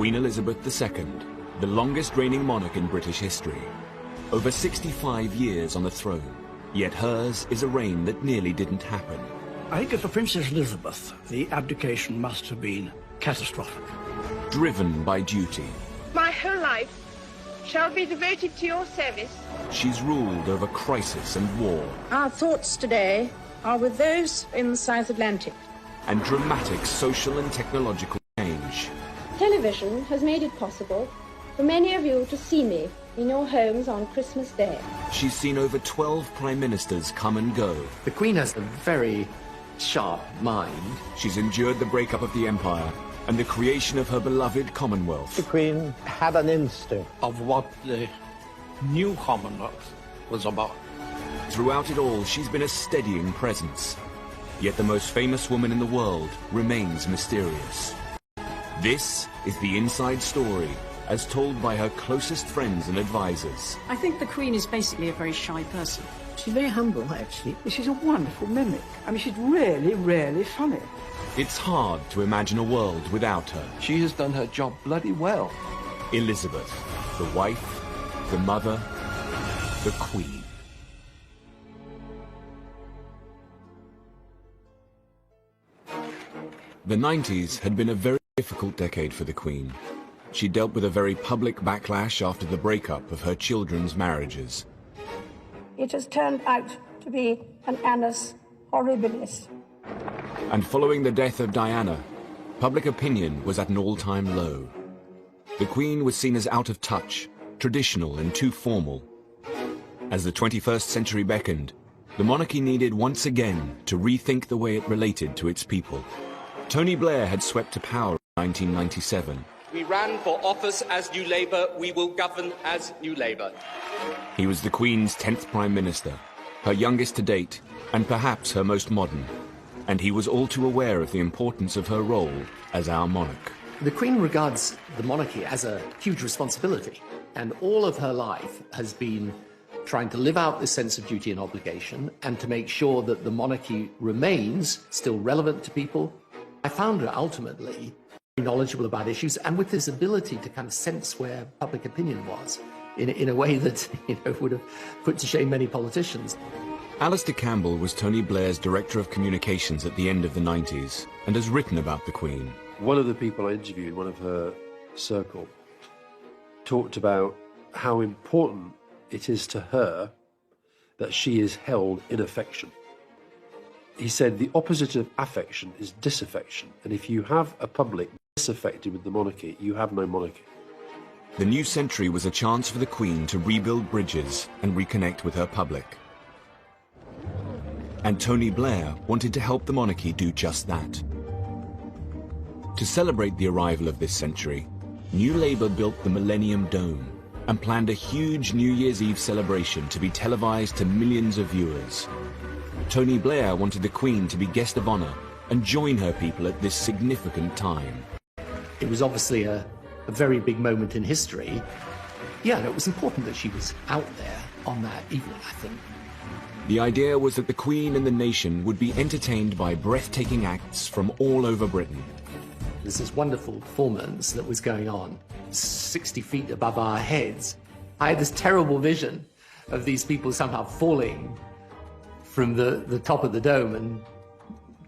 Queen Elizabeth II, the longest reigning monarch in British history. Over 65 years on the throne, yet hers is a reign that nearly didn't happen. I think for Princess Elizabeth, the abdication must have been catastrophic. Driven by duty, My whole life shall be devoted to your service. she's ruled over crisis and war, Our thoughts today are with those in the South Atlantic. and dramatic social and technological change. Television has made it possible for many of you to see me in your homes on Christmas Day. She's seen over 12 prime ministers come and go. The Queen has a very sharp mind. She's endured the breakup of the empire and the creation of her beloved Commonwealth. The Queen had an instinct Of what the new Commonwealth was about. Throughout it all, she's been a steadying presence. Yet the most famous woman in the world remains mysterious. This is the inside story, as told by her closest friends and advisors. I think the Queen is basically a very shy person. She's very humble, actually. She's a wonderful mimic. I mean, she's really, really funny. It's hard to imagine a world without her. She has done her job bloody well. Elizabeth, the wife, the mother, the Queen. The 90s had been a very difficult decade for the Queen. She dealt with a very public backlash after the breakup of her children's marriages. It has turned out to be an annus horribilis. And following the death of Diana, public opinion was at an all-time low. The Queen was seen as out of touch, traditional and too formal. As the 21st century beckoned, the monarchy needed once again to rethink the way it related to its people. Tony Blair had swept to power in 1997. We ran for office as New Labour, we will govern as New Labour. He was the Queen's 10th Prime Minister, her youngest to date, and perhaps her most modern. And he was all too aware of the importance of her role as our monarch. The Queen regards the monarchy as a huge responsibility, and all of her life has been trying to live out this sense of duty and obligation and to make sure that the monarchy remains still relevant to people. I found her ultimately knowledgeable about issues and with this ability to kind of sense where public opinion was in a way that would have put to shame many politicians. Alistair Campbell was Tony Blair's Director of Communications at the end of the 90s and has written about the Queen. One of the people I interviewed, one of her circle, talked about how important it is to her that she is held in affection. He said the opposite of affection is disaffection, and if you have a public disaffected with the monarchy, you have no monarchy. The new century was a chance for the Queen to rebuild bridges and reconnect with her public. And Tony Blair wanted to help the monarchy do just that. To celebrate the arrival of this century, New Labour built the Millennium Dome and planned a huge New Year's Eve celebration to be televised to millions of viewers. Tony Blair wanted the Queen to be guest of honour and join her people at this significant time. It was obviously a very big moment in history. Yeah, and it was important that she was out there on that evening, I think. The idea was that the Queen and the nation would be entertained by breathtaking acts from all over Britain. There's this wonderful performance that was going on 60 feet above our heads. I had this terrible vision of these people somehow falling from the top of the dome and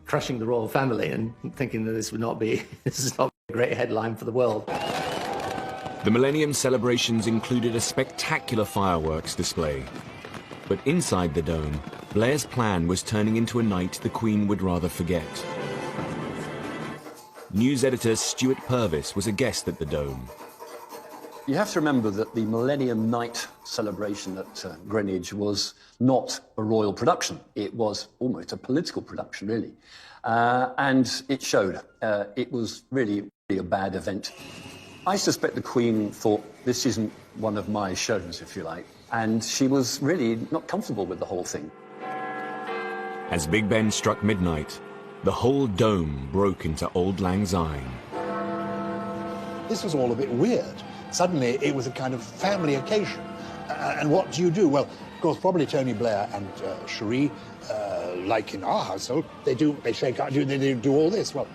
crushing the royal family, and thinking that this is not a great headline for the world. The Millennium celebrations included a spectacular fireworks display. But inside the dome, Blair's plan was turning into a night the Queen would rather forget. News editor Stuart Purvis was a guest at the dome. You have to remember that the Millennium Night celebration at Greenwich was not a royal production. It was almost a political production, really. And it showed. It was really a bad event. I suspect the Queen thought, this isn't one of my shows, if you like. And she was really not comfortable with the whole thing. As Big Ben struck midnight, the whole dome broke into Auld Lang Syne. This was all a bit weird. Suddenly, it was a kind of family occasion. And what do you do? Well, of course, probably Tony Blair and Cherie, like in our household, they shake out, they do all this. Well,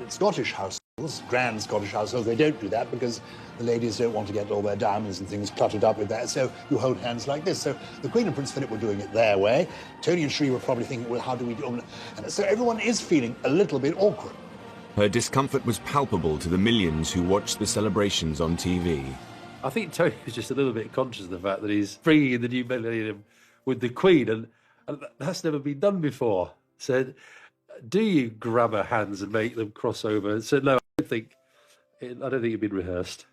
Scottish household, households, grand Scottish households, they don't do that because the ladies don't want to get all their diamonds and things cluttered up with that, so you hold hands like this. So the Queen and Prince Philip were doing it their way. Tony and Sri were probably thinking, well, how do we do it? And so everyone is feeling a little bit awkward. Her discomfort was palpable to the millions who watched the celebrations on TV. I think Tony was just a little bit conscious of the fact that he's bringing in the new millennium with the Queen, and that's never been done before. So, do you grab her hands and make them cross over? And said, no, I don't think it'd been rehearsed.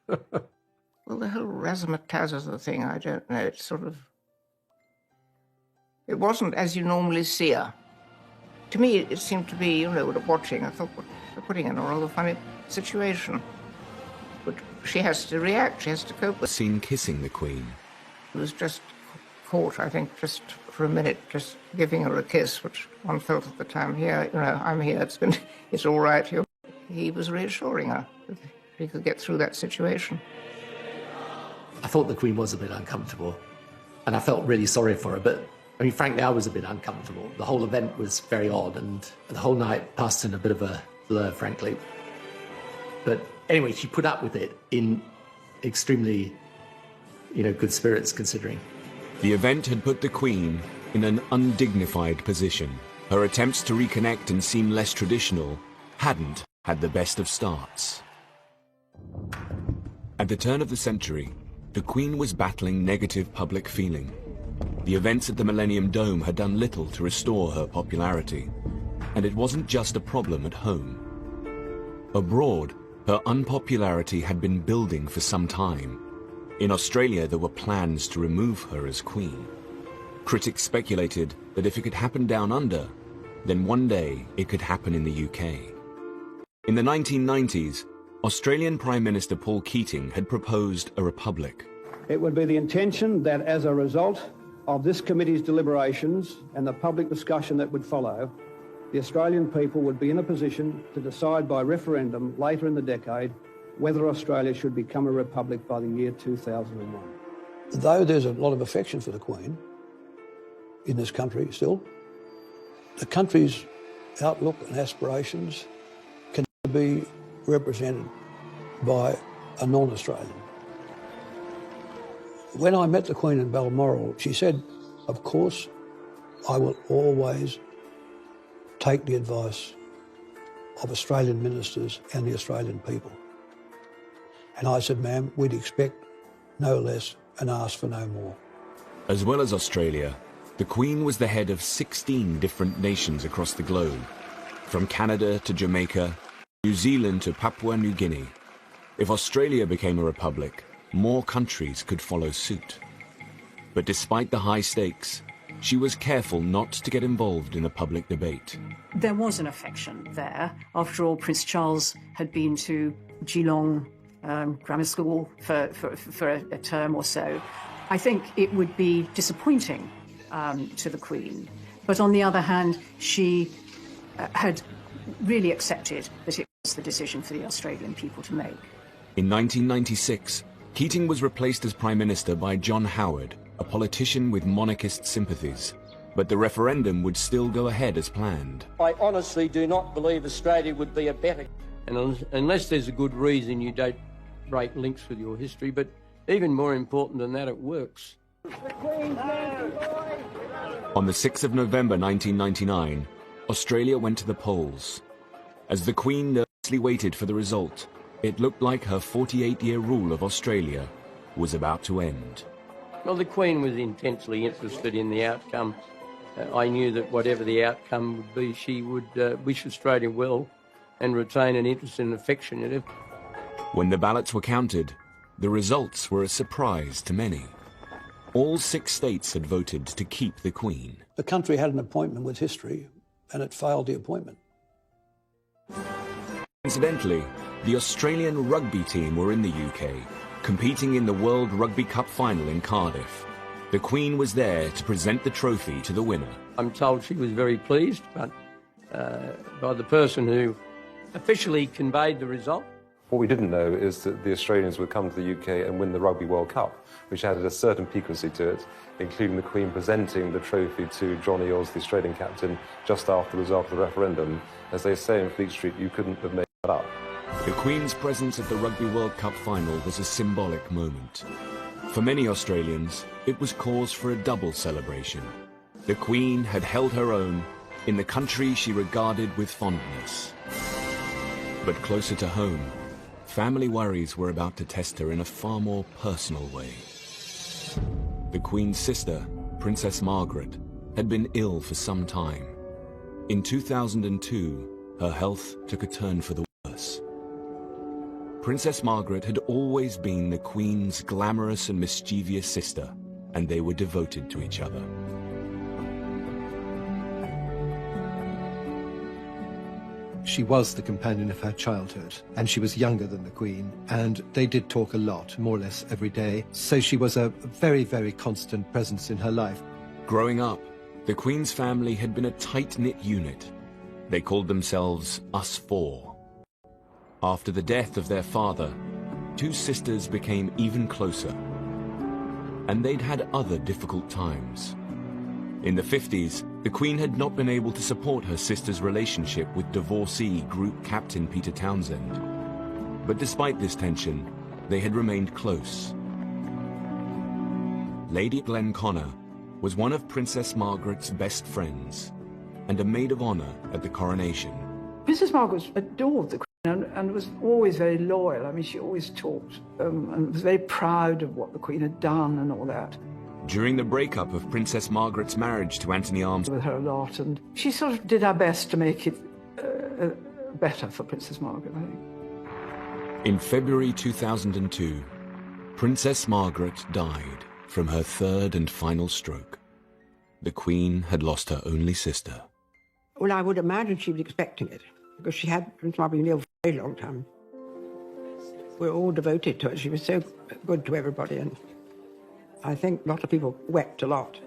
Well, the whole razzmatazz of the thing, I don't know. It's sort of... It wasn't as you normally see her. To me, it seemed to be, watching, I thought, they're putting in a rather funny situation. But she has to react, she has to cope with it. Seen kissing the Queen. He was just caught, I think, just for a minute, just giving her a kiss, which one felt at the time, here, I'm here, it's all right. He was reassuring her that he could get through that situation. I thought the Queen was a bit uncomfortable, and I felt really sorry for her, but I mean, frankly, I was a bit uncomfortable. The whole event was very odd, and the whole night passed in a bit of a blur, frankly. But anyway, she put up with it in extremely, good spirits, considering. The event had put the Queen in an undignified position. Her attempts to reconnect and seem less traditional hadn't had the best of starts. At the turn of the century, the Queen was battling negative public feeling. The events at the Millennium Dome had done little to restore her popularity, and it wasn't just a problem at home. Abroad, her unpopularity had been building for some time. In Australia, there were plans to remove her as Queen. Critics speculated that if it could happen down under, then one day it could happen in the UK. In the 1990s, Australian Prime Minister Paul Keating had proposed a republic. It would be the intention that as a result of this committee's deliberations and the public discussion that would follow, the Australian people would be in a position to decide by referendum later in the decade whether Australia should become a republic by the year 2001. Though there's a lot of affection for the Queen in this country still, the country's outlook and aspirations can be represented by a non-Australian. When I met the Queen in Balmoral, she said, of course, I will always take the advice of Australian ministers and the Australian people. And I said, ma'am, we'd expect no less and ask for no more. As well as Australia, the Queen was the head of 16 different nations across the globe, from Canada to Jamaica, New Zealand to Papua New Guinea. If Australia became a republic, more countries could follow suit. But despite the high stakes, she was careful not to get involved in the public debate. There was an affection there. After all, Prince Charles had been to Geelong Grammar School for a term or so. I think it would be disappointing to the Queen. But on the other hand, she had really accepted that it was the decision for the Australian people to make. In 1996, Keating was replaced as Prime Minister by John Howard, a politician with monarchist sympathies. But the referendum would still go ahead as planned. I honestly do not believe Australia would be a better... And unless there's a good reason, you don't break links with your history, but even more important than that, it works. On the 6th of November 1999, Australia went to the polls. As the Queen nervously waited for the result, it looked like her 48-year rule of Australia was about to end. Well, the Queen was intensely interested in the outcome. I knew that whatever the outcome would be, she would wish Australia well and retain an interest and affection in it. When the ballots were counted, the results were a surprise to many. All 6 states had voted to keep the Queen. The country had an appointment with history, and it failed the appointment. Incidentally, the Australian rugby team were in the UK, competing in the World Rugby Cup final in Cardiff. The Queen was there to present the trophy to the winner. I'm told she was very pleased, but by the person who officially conveyed the result. What we didn't know is that the Australians would come to the UK and win the Rugby World Cup, which added a certain piquancy to it, including the Queen presenting the trophy to John Eales, the Australian captain, just after the result of the referendum. As they say in Fleet Street, you couldn't have made that up. The Queen's presence at the Rugby World Cup final was a symbolic moment. For many Australians, it was cause for a double celebration. The Queen had held her own in the country she regarded with fondness. But closer to home, family worries were about to test her in a far more personal way. The Queen's sister, Princess Margaret, had been ill for some time. In 2002, her health took a turn for the worse. Princess Margaret had always been the Queen's glamorous and mischievous sister, and they were devoted to each other. She was the companion of her childhood, and she was younger than the Queen, and they did talk a lot, more or less every day, so she was a very, very constant presence in her life. Growing up, the Queen's family had been a tight-knit unit. They called themselves Us Four. After the death of their father, two sisters became even closer, and they'd had other difficult times. In the 50s, the Queen had not been able to support her sister's relationship with divorcee group captain Peter Townsend. But despite this tension, they had remained close. Lady Glenconner was one of Princess Margaret's best friends and a maid of honor at the coronation. Princess Margaret adored the Queen and was always very loyal. I mean, she always talked and was very proud of what the Queen had done and all that. During the breakup of Princess Margaret's marriage to Anthony Armstrong, with her a lot, and she sort of did her best to make it better for Princess Margaret, I think. In February 2002, Princess Margaret died from her third and final stroke. The Queen had lost her only sister. Well, I would imagine she was expecting it, because she had Princess Margaret been ill for a very long time. We were all devoted to her. She was so good to everybody, and I think a lot of people wept a lot.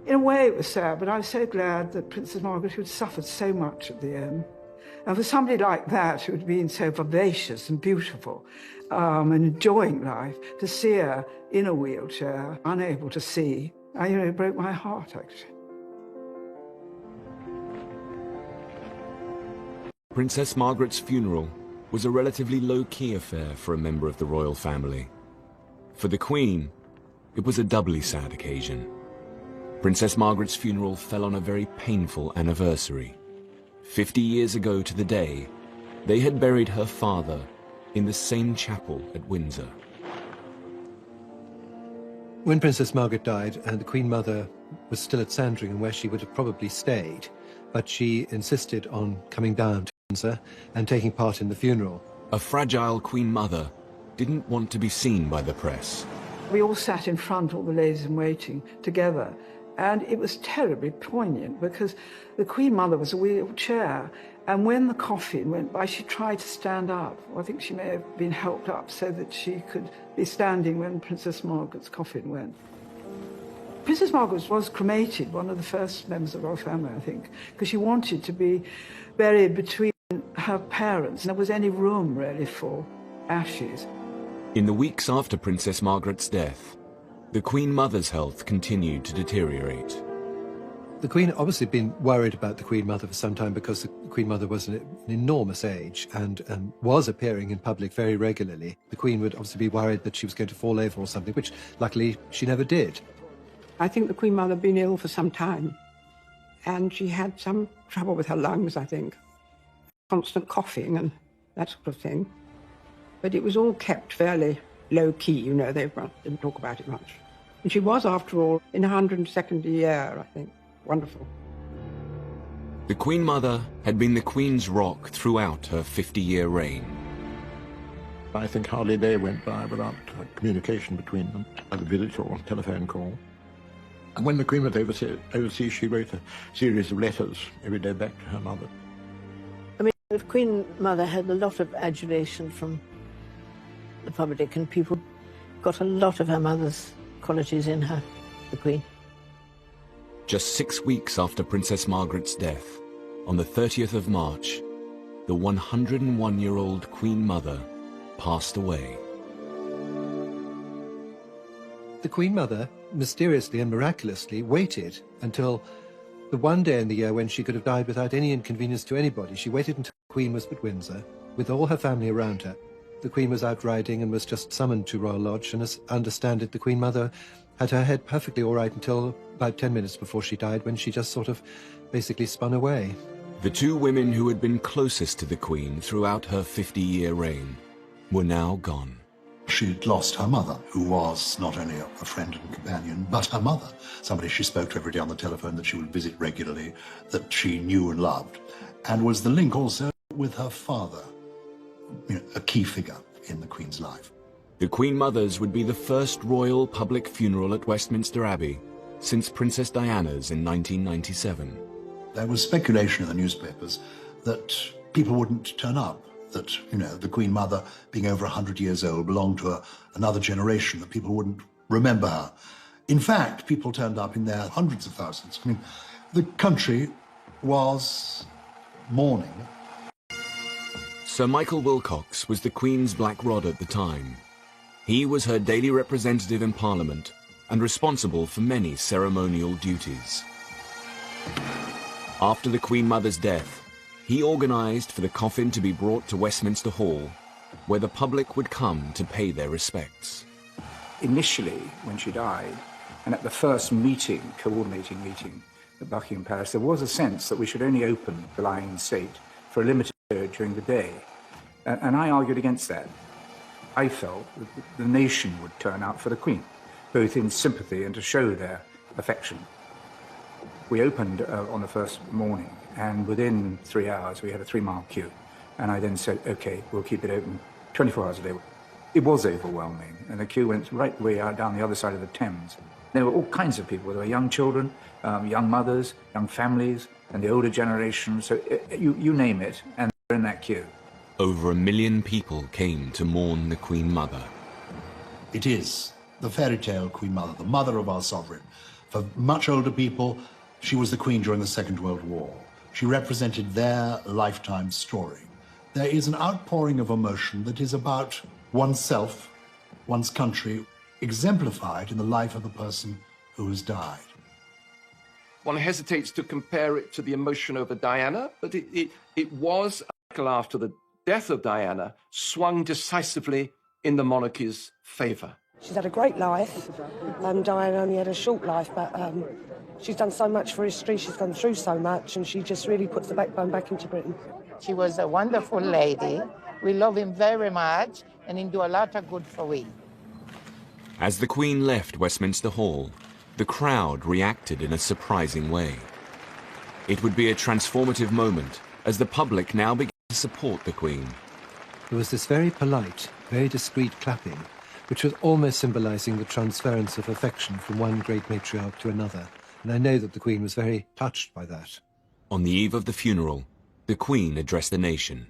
In a way, it was sad, but I was so glad that Princess Margaret, who had suffered so much at the end, and for somebody like that who had been so vivacious and beautiful and enjoying life, to see her in a wheelchair, unable to see, it broke my heart, actually. Princess Margaret's funeral was a relatively low-key affair for a member of the royal family. For the Queen, it was a doubly sad occasion. Princess Margaret's funeral fell on a very painful anniversary. 50 years ago to the day, they had buried her father in the same chapel at Windsor. When Princess Margaret died, the Queen Mother was still at Sandringham, where she would have probably stayed, but she insisted on coming down to Windsor and taking part in the funeral. A fragile Queen Mother didn't want to be seen by the press. We all sat in front, all the ladies in waiting, together, and it was terribly poignant because the Queen Mother was a wheelchair, and when the coffin went by, she tried to stand up. I think she may have been helped up so that she could be standing when Princess Margaret's coffin went. Princess Margaret was cremated, one of the first members of our family, I think, because she wanted to be buried between her parents. There was any room, really, for ashes. In the weeks after Princess Margaret's death, the Queen Mother's health continued to deteriorate. The Queen had obviously been worried about the Queen Mother for some time because the Queen Mother was an enormous age and was appearing in public very regularly. The Queen would obviously be worried that she was going to fall over or something, which luckily she never did. I think the Queen Mother had been ill for some time, and she had some trouble with her lungs, I think. Constant coughing and that sort of thing. But it was all kept fairly low-key, they didn't talk about it much. And she was, after all, in her 102nd year, I think. Wonderful. The Queen Mother had been the Queen's rock throughout her 50-year reign. I think hardly a day went by without communication between them, either visit or telephone call. And when the Queen was overseas, she wrote a series of letters every day back to her mother. I mean, the Queen Mother had a lot of adulation from the public, and people got a lot of her mother's qualities in her, the Queen. Just 6 weeks after Princess Margaret's death, on the 30th of March, the 101-year-old Queen Mother passed away. The Queen Mother, mysteriously and miraculously, waited until the one day in the year when she could have died without any inconvenience to anybody. She waited until the Queen was at Windsor, with all her family around her. The Queen was out riding and was just summoned to Royal Lodge, and as I understand it, the Queen Mother had her head perfectly all right until about 10 minutes before she died, when she just sort of basically spun away. The two women who had been closest to the Queen throughout her 50-year reign were now gone. She'd lost her mother, who was not only a friend and companion, but her mother, somebody she spoke to every day on the telephone, that she would visit regularly, that she knew and loved, and was the link also with her father, a key figure in the Queen's life. The Queen Mother's would be the first royal public funeral at Westminster Abbey since Princess Diana's in 1997. There was speculation in the newspapers that people wouldn't turn up, that, the Queen Mother, being over 100 years old, belonged to another generation, that people wouldn't remember her. In fact, people turned up in their hundreds of thousands. I mean, the country was mourning. Sir Michael Wilcox was the Queen's black rod at the time. He was her daily representative in Parliament and responsible for many ceremonial duties. After the Queen Mother's death, he organised for the coffin to be brought to Westminster Hall, where the public would come to pay their respects. Initially, when she died, and at the first coordinating meeting at Buckingham Palace, there was a sense that we should only open the lying in state for a limited period during the day. And I argued against that. I felt that the nation would turn out for the Queen, both in sympathy and to show their affection. We opened on the first morning, and within 3 hours we had a 3-mile queue. And I then said, OK, we'll keep it open 24 hours a day. It was overwhelming, and the queue went right the way out down the other side of the Thames. There were all kinds of people. There were young children, young mothers, young families, and the older generation. So you name it, and they're in that queue. Over 1 million people came to mourn the Queen Mother. It is the fairy tale Queen Mother, the mother of our sovereign. For much older people, she was the Queen during the Second World War. She represented their lifetime story. There is an outpouring of emotion that is about oneself, one's country, exemplified in the life of the person who has died. One hesitates to compare it to the emotion over Diana, but it was, after the death of Diana, swung decisively in the monarchy's favour. She's had a great life. Diana only had a short life, but she's done so much for history, she's gone through so much, and she just really puts the backbone back into Britain. She was a wonderful lady. We love him very much, and he do a lot of good for we. As the Queen left Westminster Hall, the crowd reacted in a surprising way. It would be a transformative moment as the public now began to support the Queen. There was this very polite, very discreet clapping, which was almost symbolising the transference of affection from one great matriarch to another, and I know that the Queen was very touched by that. On the eve of the funeral, the Queen addressed the nation.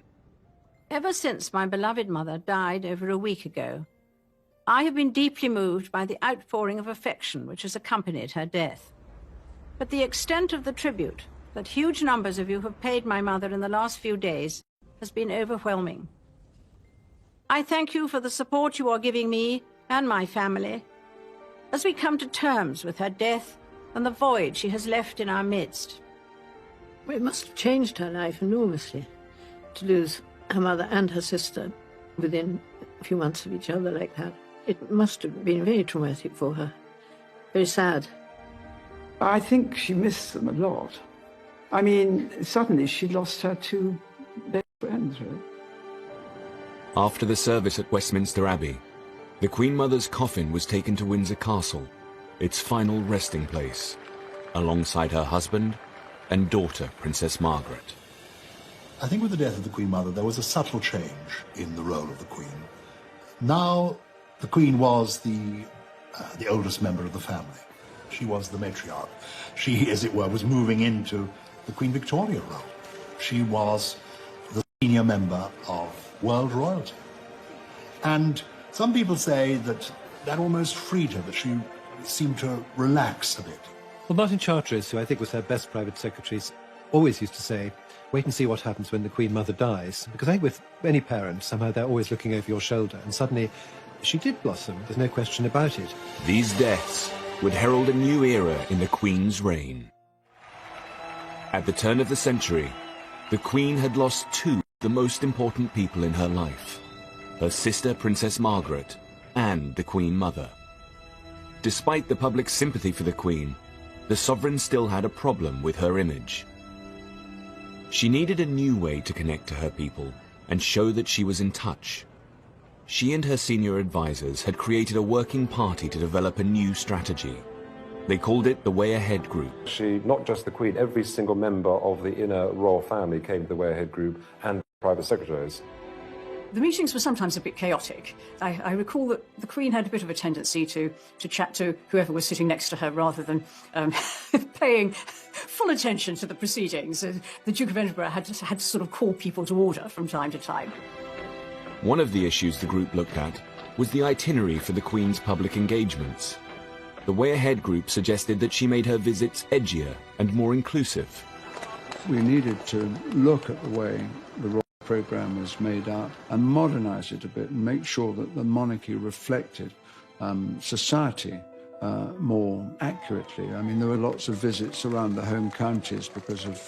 Ever since my beloved mother died over a week ago, I have been deeply moved by the outpouring of affection which has accompanied her death. But the extent of the tribute that huge numbers of you have paid my mother in the last few days has been overwhelming. I thank you for the support you are giving me and my family as we come to terms with her death and the void she has left in our midst. Well, it must have changed her life enormously to lose her mother and her sister within a few months of each other like that. It must have been very traumatic for her, very sad. I think she missed them a lot. I mean, suddenly she lost her two best friends, really. After the service at Westminster Abbey, the Queen Mother's coffin was taken to Windsor Castle, its final resting place, alongside her husband and daughter, Princess Margaret. I think with the death of the Queen Mother, there was a subtle change in the role of the Queen. Now, the Queen was the oldest member of the family. She was the matriarch. She, as it were, was moving into the Queen Victoria role. She was the senior member of world royalty. And some people say that that almost freed her, that she seemed to relax a bit. Well, Martin Charteris, who I think was her best private secretary, always used to say, wait and see what happens when the Queen Mother dies. Because I think with any parent, somehow they're always looking over your shoulder. And suddenly, she did blossom. There's no question about it. These deaths would herald a new era in the Queen's reign. At the turn of the century, the Queen had lost two the most important people in her life, her sister Princess Margaret and the Queen Mother. Despite the public's sympathy for the Queen, the sovereign still had a problem with her image. She needed a new way to connect to her people and show that she was in touch. She and her senior advisors had created a working party to develop a new strategy. They called it the Way Ahead Group. She, not just the Queen, every single member of the inner royal family came to the Way Ahead Group and private secretaries. The meetings were sometimes a bit chaotic. I recall that the Queen had a bit of a tendency to chat to whoever was sitting next to her rather than paying full attention to the proceedings. The Duke of Edinburgh had to sort of call people to order from time to time. One of the issues the group looked at was the itinerary for the Queen's public engagements. The Way Ahead Group suggested that she made her visits edgier and more inclusive. We needed to look at the way the royal programme was made up and modernise it a bit and make sure that the monarchy reflected society more accurately. I mean, there were lots of visits around the home counties because of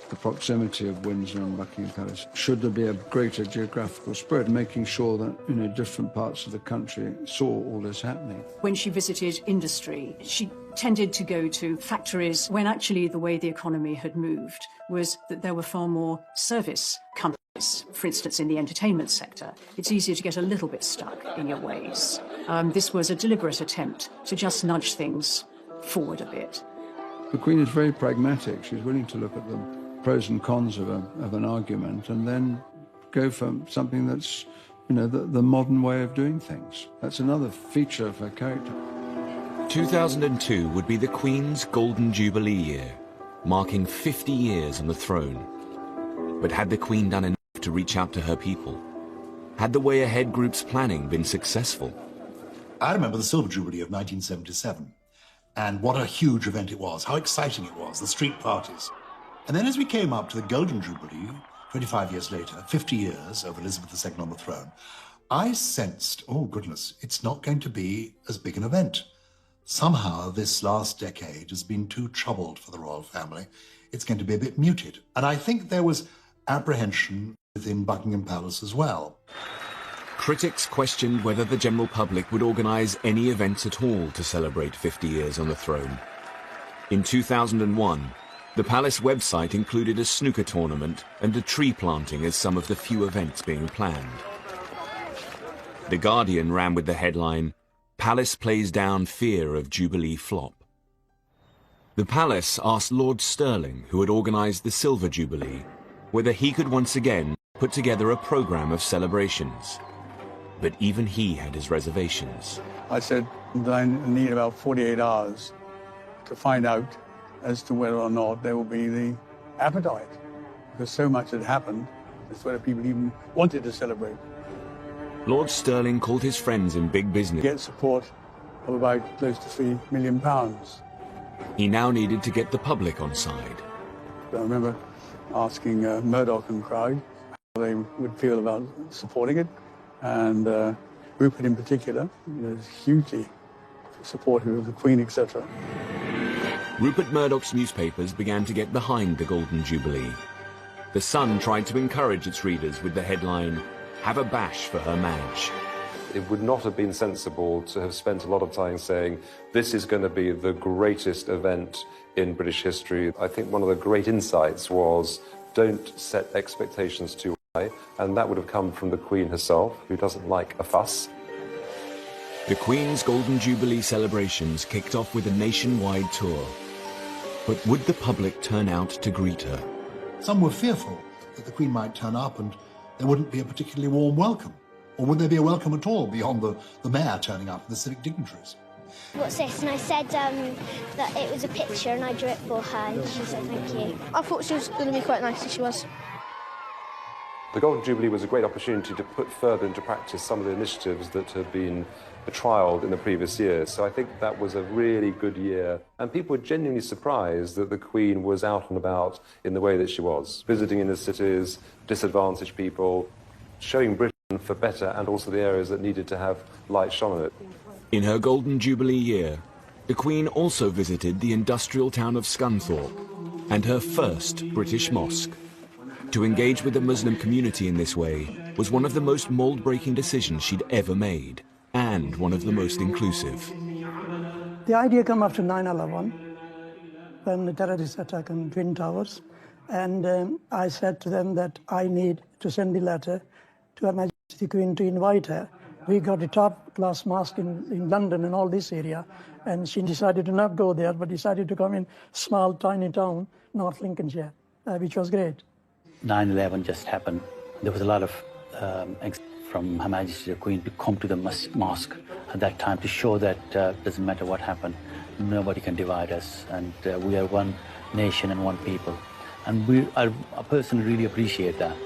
the proximity of Windsor and Buckingham Palace. Should there be a greater geographical spread, making sure that, different parts of the country saw all this happening. When she visited industry, she tended to go to factories when actually the way the economy had moved was that there were far more service companies. For instance, in the entertainment sector, it's easier to get a little bit stuck in your ways. This was a deliberate attempt to just nudge things forward a bit. The Queen is very pragmatic. She's willing to look at the pros and cons of an argument and then go for something that's, the modern way of doing things. That's another feature of her character. 2002 would be the Queen's Golden Jubilee year, marking 50 years on the throne. But had the Queen done enough to reach out to her people? Had the Way Ahead Group's planning been successful? I remember the Silver Jubilee of 1977, and what a huge event it was, how exciting it was, the street parties. And then as we came up to the Golden Jubilee, 25 years later, 50 years of Elizabeth II on the throne, I sensed, oh goodness, it's not going to be as big an event. Somehow this last decade has been too troubled for the royal family. It's going to be a bit muted. And I think there was apprehension within Buckingham Palace as well. Critics questioned whether the general public would organise any events at all to celebrate 50 years on the throne. In 2001, the palace website included a snooker tournament and a tree planting as some of the few events being planned. The Guardian ran with the headline, "Palace plays down fear of Jubilee flop." The palace asked Lord Stirling, who had organised the Silver Jubilee, whether he could once again put together a programme of celebrations. But even he had his reservations. I said that I need about 48 hours to find out as to whether or not there will be the appetite, because so much had happened, as whether people even wanted to celebrate. Lord Stirling called his friends in big business. Get support of about close to £3 million. He now needed to get the public on side. I remember asking Murdoch and crowd how they would feel about supporting it, and Rupert in particular was hugely supportive of the Queen, etc. Rupert Murdoch's newspapers began to get behind the Golden Jubilee. The Sun tried to encourage its readers with the headline, "Have a bash for Her Madge." It would not have been sensible to have spent a lot of time saying, this is going to be the greatest event in British history. I think one of the great insights was, don't set expectations too high, and that would have come from the Queen herself, who doesn't like a fuss. The Queen's Golden Jubilee celebrations kicked off with a nationwide tour. But would the public turn out to greet her? Some were fearful that the Queen might turn up and there wouldn't be a particularly warm welcome. Or would there be a welcome at all beyond the mayor turning up and the civic dignitaries? What's this? And I said that it was a picture and I drew it for her and she said thank you. I thought she was going to be quite nice, as she was. The Golden Jubilee was a great opportunity to put further into practice some of the initiatives that had been trialled in the previous years. So I think that was a really good year. And people were genuinely surprised that the Queen was out and about in the way that she was, visiting inner cities, disadvantaged people, showing Britain for better and also the areas that needed to have light shone on it. In her Golden Jubilee year, the Queen also visited the industrial town of Scunthorpe and her first British mosque. To engage with the Muslim community in this way was one of the most mold-breaking decisions she'd ever made, and one of the most inclusive. The idea came after 9/11, when the terrorist attack on Twin Towers, and I said to them that I need to send a letter to Her Majesty the Queen to invite her. We got a top-class mosque in London and all this area, and she decided to not go there, but decided to come in small, tiny town, North Lincolnshire, which was great. 9/11 just happened. There was a lot of from Her Majesty the Queen to come to the mosque at that time to show that doesn't matter what happened, nobody can divide us, and we are one nation and one people. And I personally really appreciate that.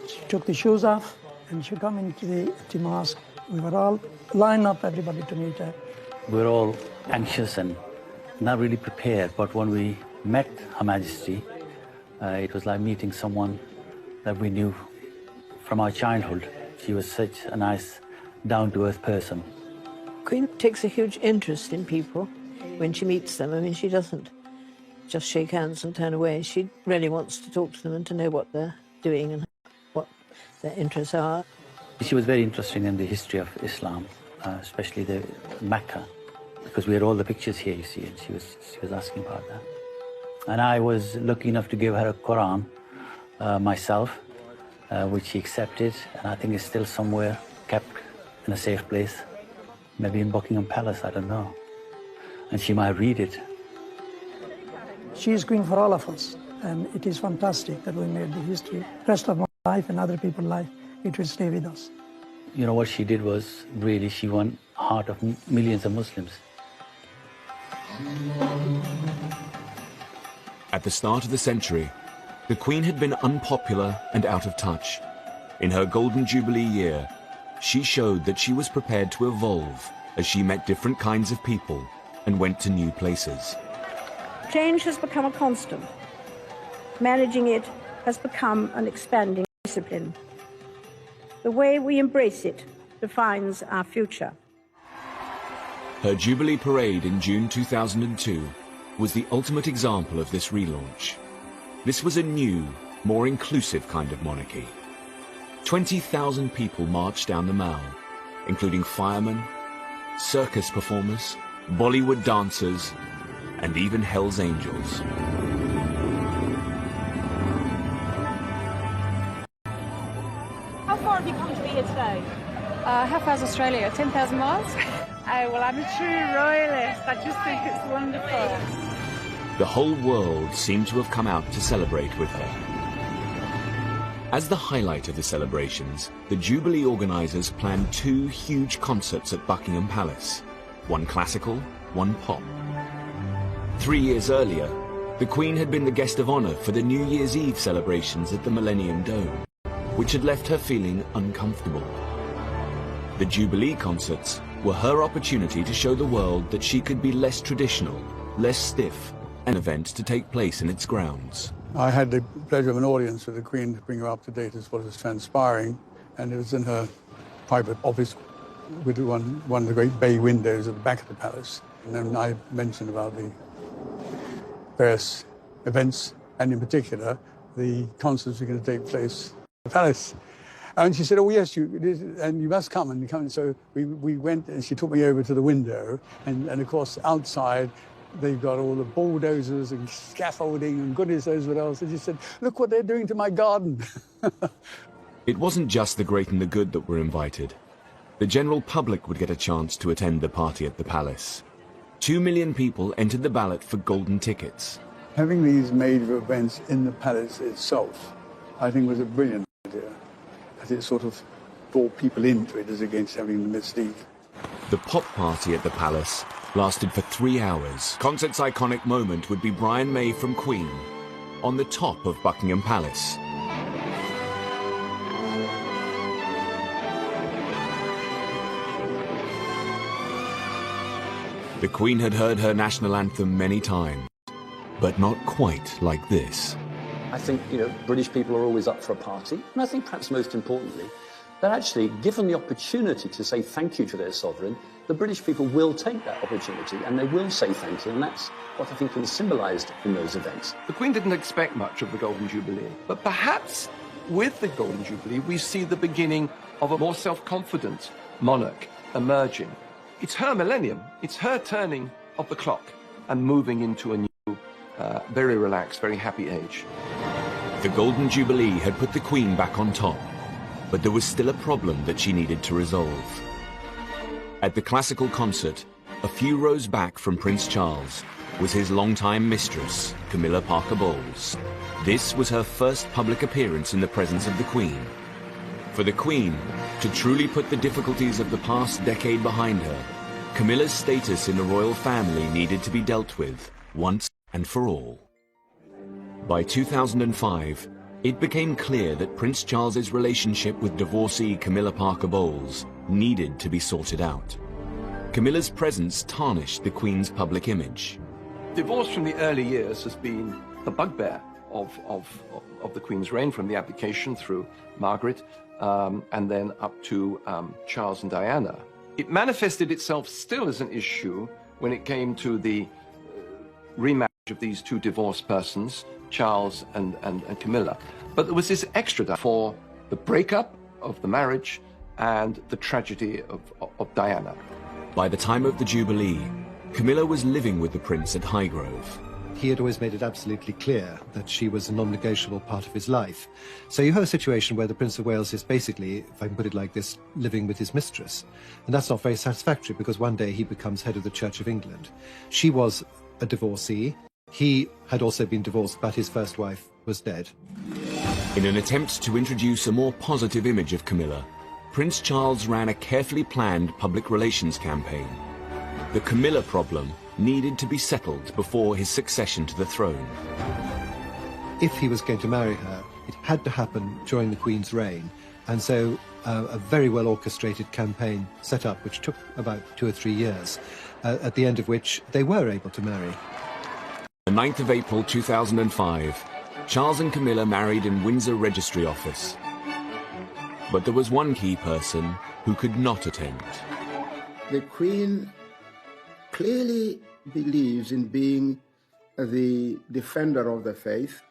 She took the shoes off and she came into the mosque. We were all lined up, everybody, to meet her. We were all anxious and not really prepared, but when we met Her Majesty, it was like meeting someone that we knew from our childhood. She was such a nice, down-to-earth person. Queen takes a huge interest in people when she meets them. I mean, she doesn't just shake hands and turn away. She really wants to talk to them and to know what they're doing and what their interests are. She was very interested in the history of Islam, especially the Mecca, because we had all the pictures here, you see, and she was asking about that. And I was lucky enough to give her a Quran myself, which she accepted, and I think is still somewhere kept in a safe place, maybe in Buckingham Palace, I don't know. And she might read it. She is Queen for all of us, and it is fantastic that we made the history. Rest of my life and other people's life, it will stay with us. You know, what she did was really, she won the heart of millions of Muslims. At the start of the century, the Queen had been unpopular and out of touch. In her Golden Jubilee year, she showed that she was prepared to evolve as she met different kinds of people and went to new places. Change has become a constant. Managing it has become an expanding discipline. The way we embrace it defines our future. Her Jubilee Parade in June 2002 was the ultimate example of this relaunch. This was a new, more inclusive kind of monarchy. 20,000 people marched down the Mall, including firemen, circus performers, Bollywood dancers, and even Hell's Angels. How far have you come to be here today? How far is Australia? 10,000 miles? Oh, well, I'm a true royalist. I just think it's wonderful. The whole world seemed to have come out to celebrate with her. As the highlight of the celebrations, the Jubilee organisers planned 2 huge concerts at Buckingham Palace, one classical, one pop. 3 years earlier, the Queen had been the guest of honour for the New Year's Eve celebrations at the Millennium Dome, which had left her feeling uncomfortable. The Jubilee concerts were her opportunity to show the world that she could be less traditional, less stiff, an event to take place in its grounds. I had the pleasure of an audience with the Queen to bring her up to date as what was transpiring, and it was in her private office with one of the great bay windows at the back of the palace. And then I mentioned about the various events, and in particular, the concerts were going to take place at the palace. And she said, oh, yes, you must come. And come. So we went, and she took me over to the window. And of course, outside, they've got all the bulldozers and scaffolding and goodness knows what else. And she said, look what they're doing to my garden. It wasn't just the great and the good that were invited. The general public would get a chance to attend the party at the palace. 2 million people entered the ballot for golden tickets. Having these major events in the palace itself, I think, was a brilliant idea, as it sort of brought people into it as against having the mystique. The pop party at the palace lasted for 3 hours. Concert's iconic moment would be Brian May from Queen on the top of Buckingham Palace. The Queen had heard her national anthem many times, but not quite like this. I think, British people are always up for a party, and I think perhaps most importantly, they're actually given the opportunity to say thank you to their sovereign the British people will take that opportunity and they will say thank you, and that's what I think is symbolised in those events. The Queen didn't expect much of the Golden Jubilee, but perhaps with the Golden Jubilee we see the beginning of a more self-confident monarch emerging. It's her millennium, it's her turning of the clock and moving into a new, very relaxed, very happy age. The Golden Jubilee had put the Queen back on top, but there was still a problem that she needed to resolve. At the classical concert, a few rows back from Prince Charles, was his longtime mistress, Camilla Parker Bowles. This was her first public appearance in the presence of the Queen. For the Queen to truly put the difficulties of the past decade behind her, Camilla's status in the royal family needed to be dealt with once and for all. By 2005, it became clear that Prince Charles's relationship with divorcee Camilla Parker Bowles needed to be sorted out. Camilla's presence tarnished the Queen's public image. Divorce from the early years has been the bugbear of the Queen's reign, from the abdication through Margaret and then up to Charles and Diana. It manifested itself still as an issue when it came to the remarriage of these two divorced persons, Charles and Camilla. But there was this extra for the breakup of the marriage and the tragedy of Diana. By the time of the Jubilee, Camilla was living with the Prince at Highgrove. He had always made it absolutely clear that she was a non-negotiable part of his life. So you have a situation where the Prince of Wales is basically, if I can put it like this, living with his mistress. And that's not very satisfactory, because one day he becomes head of the Church of England. She was a divorcee. He had also been divorced, but his first wife was dead. In an attempt to introduce a more positive image of Camilla, Prince Charles ran a carefully planned public relations campaign. The Camilla problem needed to be settled before his succession to the throne. If he was going to marry her, it had to happen during the Queen's reign, and so a very well orchestrated campaign set up, which took about 2 or 3 years, at the end of which they were able to marry. The 9th of April 2005, Charles and Camilla married in Windsor Registry Office. But there was one key person who could not attend. The Queen clearly believes in being the defender of the faith,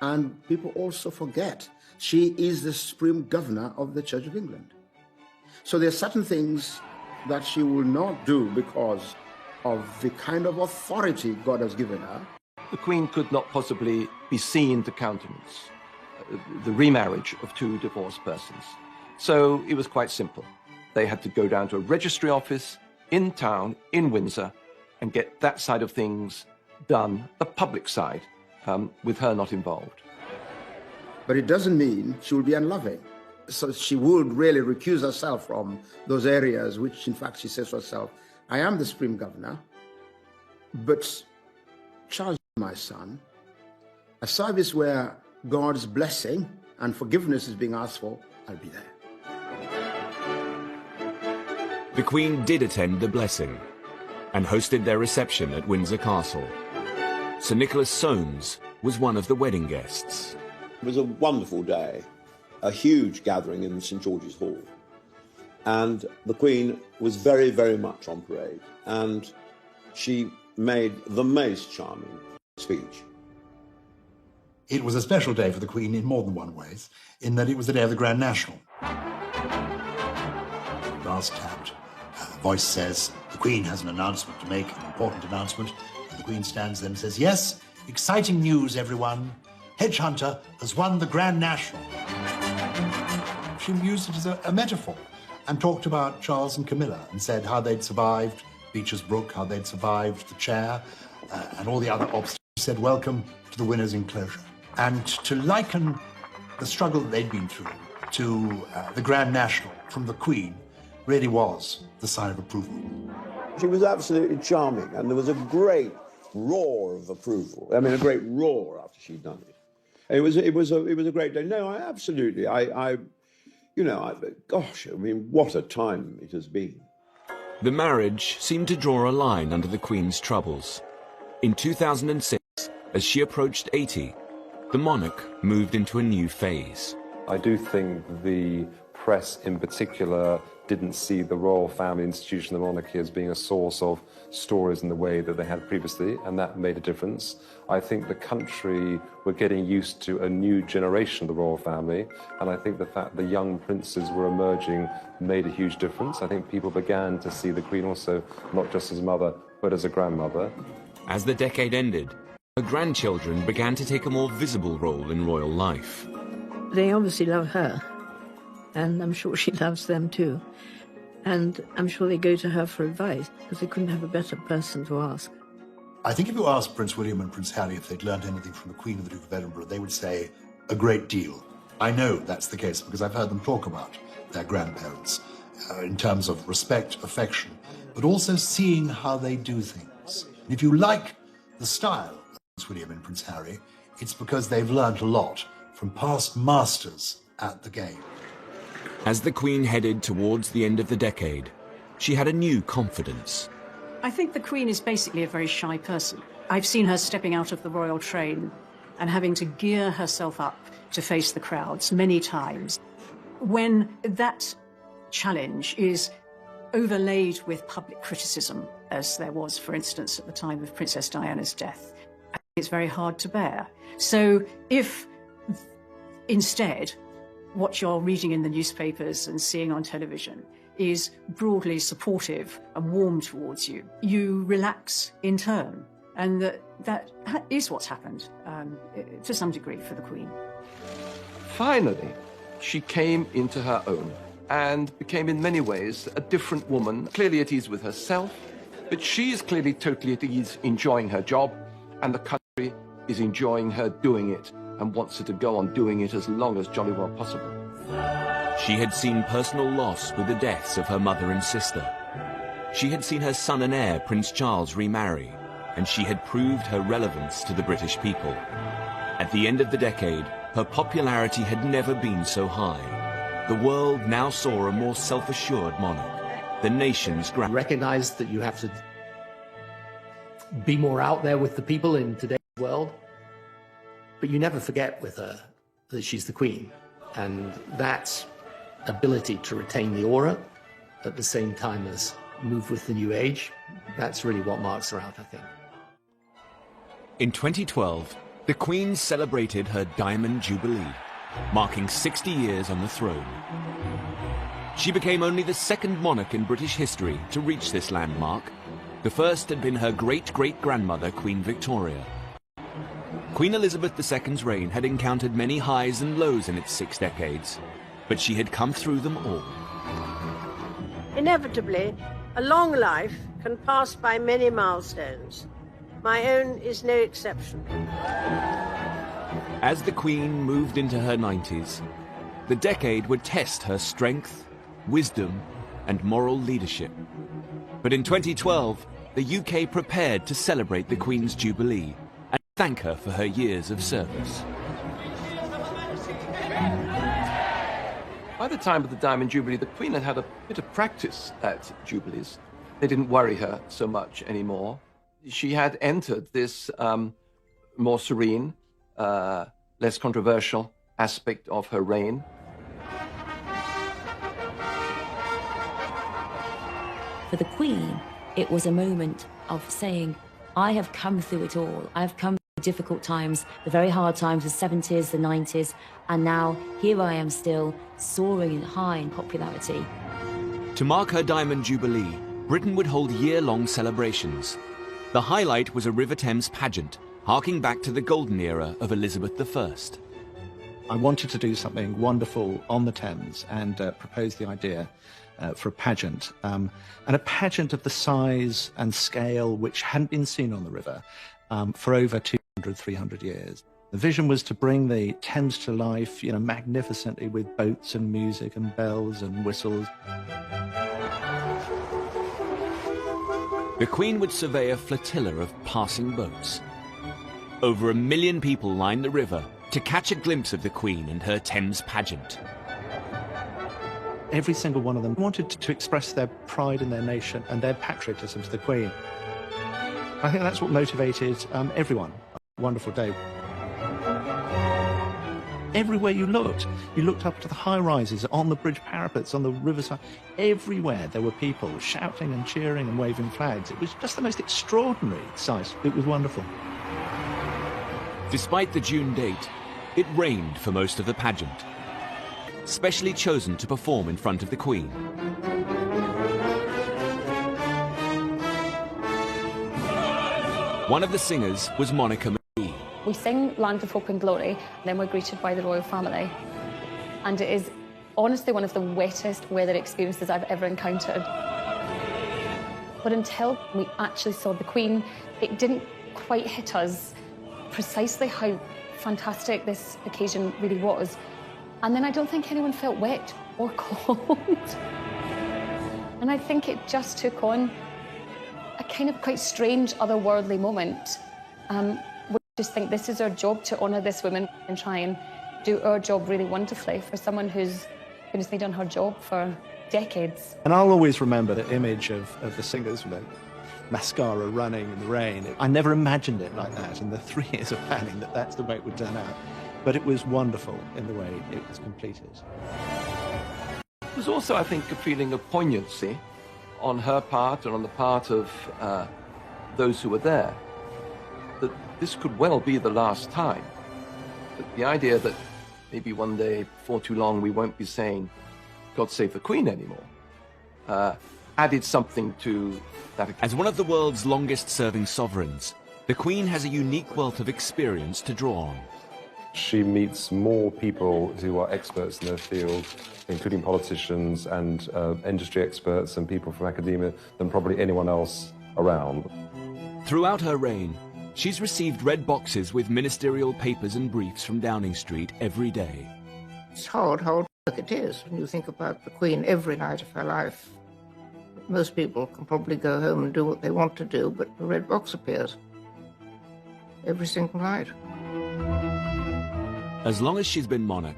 and people also forget she is the supreme governor of the Church of England. So there are certain things that she will not do because of the kind of authority God has given her. The Queen could not possibly be seen to countenance the remarriage of two divorced persons. So it was quite simple. They had to go down to a registry office in town, in Windsor, and get that side of things done, the public side, with her not involved. But it doesn't mean she will be unloving. So she would really recuse herself from those areas which, in fact, she says to herself, I am the supreme governor, but Charles, my son, a service where God's blessing and forgiveness is being asked for, I'll be there. The Queen did attend the blessing and hosted their reception at Windsor Castle. Sir Nicholas Soames was one of the wedding guests. It was a wonderful day, a huge gathering in St George's Hall. And the Queen was very, very much on parade. And she made the most charming speech. It was a special day for the Queen in more than one way, in that it was the day of the Grand National. Brass tapped. Voice says, the Queen has an announcement to make, an important announcement. And the Queen stands there and says, yes, exciting news, everyone. Hedgehunter has won the Grand National. She used it as a metaphor and talked about Charles and Camilla and said how they'd survived Beecher's Brook, how they'd survived the chair and all the other obstacles. She said, welcome to the winner's enclosure. And to liken the struggle that they'd been through to the Grand National from the Queen really was the sign of approval. She was absolutely charming, and there was a great roar of approval. I mean, a great roar after she'd done it. It was a great day. No, absolutely. Gosh, I mean, what a time it has been. The marriage seemed to draw a line under the Queen's troubles. In 2006, as she approached 80, the monarch moved into a new phase. I do think the press in particular didn't see the royal family institution, the monarchy, as being a source of stories in the way that they had previously, and that made a difference. I think the country were getting used to a new generation of the royal family, and I think the fact the young princes were emerging made a huge difference. I think people began to see the Queen also not just as a mother, but as a grandmother. As the decade ended, her grandchildren began to take a more visible role in royal life. They obviously love her, and I'm sure she loves them too. And I'm sure they go to her for advice, because they couldn't have a better person to ask. I think if you asked Prince William and Prince Harry if they'd learned anything from the Queen and the Duke of Edinburgh, they would say a great deal. I know that's the case because I've heard them talk about their grandparents in terms of respect, affection, but also seeing how they do things. And if you like the style of Prince William and Prince Harry, it's because they've learned a lot from past masters at the game. As the Queen headed towards the end of the decade, she had a new confidence. I think the Queen is basically a very shy person. I've seen her stepping out of the royal train and having to gear herself up to face the crowds many times. When that challenge is overlaid with public criticism, as there was, for instance, at the time of Princess Diana's death, it's very hard to bear. So if instead what you're reading in the newspapers and seeing on television is broadly supportive and warm towards you, you relax in turn. And that is what's happened to some degree for the Queen. Finally, she came into her own and became in many ways a different woman, clearly at ease with herself, but she is clearly totally at ease enjoying her job, and the country is enjoying her doing it and wants her to go on doing it as long as jolly well possible. She had seen personal loss with the deaths of her mother and sister. She had seen her son and heir, Prince Charles, remarry, and she had proved her relevance to the British people. At the end of the decade, her popularity had never been so high. The world now saw a more self-assured monarch, the nation's grand. Recognize that you have to be more out there with the people in today's world, but you never forget with her that she's the Queen, and that ability to retain the aura at the same time as move with the new age, that's really what marks her out, I think. In 2012, the Queen celebrated her Diamond Jubilee, marking 60 years on the throne. She became only the second monarch in British history to reach this landmark. The first had been her great-great-grandmother, Queen Victoria. Queen Elizabeth II's reign had encountered many highs and lows in its 6 decades, but she had come through them all. Inevitably, a long life can pass by many milestones. My own is no exception. As the Queen moved into her 90s, the decade would test her strength, wisdom, and moral leadership. But in 2012, the UK prepared to celebrate the Queen's Jubilee and thank her for her years of service. By the time of the Diamond Jubilee, the Queen had had a bit of practice at Jubilees. They didn't worry her so much anymore. She had entered this more serene, less controversial aspect of her reign. For the Queen, it was a moment of saying, I have come through it all. I have come through difficult times, the very hard times, the 70s, the 90s, and now here I am still, soaring high in popularity. To mark her Diamond Jubilee, Britain would hold year-long celebrations. The highlight was a River Thames pageant, harking back to the golden era of Elizabeth I. I wanted to do something wonderful on the Thames and proposed the idea for a pageant, and a pageant of the size and scale which hadn't been seen on the river for over 200, 300 years. The vision was to bring the Thames to life, magnificently with boats and music and bells and whistles. The Queen would survey a flotilla of passing boats. Over 1 million people lined the river to catch a glimpse of the Queen and her Thames pageant. Every single one of them wanted to express their pride in their nation and their patriotism to the Queen. I think that's what motivated everyone. A wonderful day. everywhere you looked up to the high-rises, on the bridge parapets, on the riverside. Everywhere there were people shouting and cheering and waving flags. It was just the most extraordinary sight. It was wonderful. Despite the June date, it rained for most of the pageant. Specially chosen to perform in front of the Queen. One of the singers was Monica McGee. We sing Land of Hope and Glory, and then we're greeted by the royal family. And it is honestly one of the wettest weather experiences I've ever encountered. But until we actually saw the Queen, it didn't quite hit us precisely how fantastic this occasion really was. And then I don't think anyone felt wet or cold. And I think it just took on a kind of quite strange, otherworldly moment. We just think this is our job, to honour this woman and try and do our job really wonderfully for someone who's done her job for decades. And I'll always remember the image of the singers with mascara running in the rain. I never imagined it like that in the 3 years of planning, that's the way it would turn out. But it was wonderful in the way it was completed. There's also, I think, a feeling of poignancy on her part and on the part of those who were there, that this could well be the last time. That the idea that maybe one day, before too long, we won't be saying, God save the Queen anymore, added something to that. As one of the world's longest-serving sovereigns, the Queen has a unique wealth of experience to draw on. She meets more people who are experts in their field, including politicians and industry experts and people from academia, than probably anyone else around. Throughout her reign, she's received red boxes with ministerial papers and briefs from Downing Street every day. It's hard work it is when you think about the Queen every night of her life. Most people can probably go home and do what they want to do, but the red box appears every single night. As long as she's been monarch,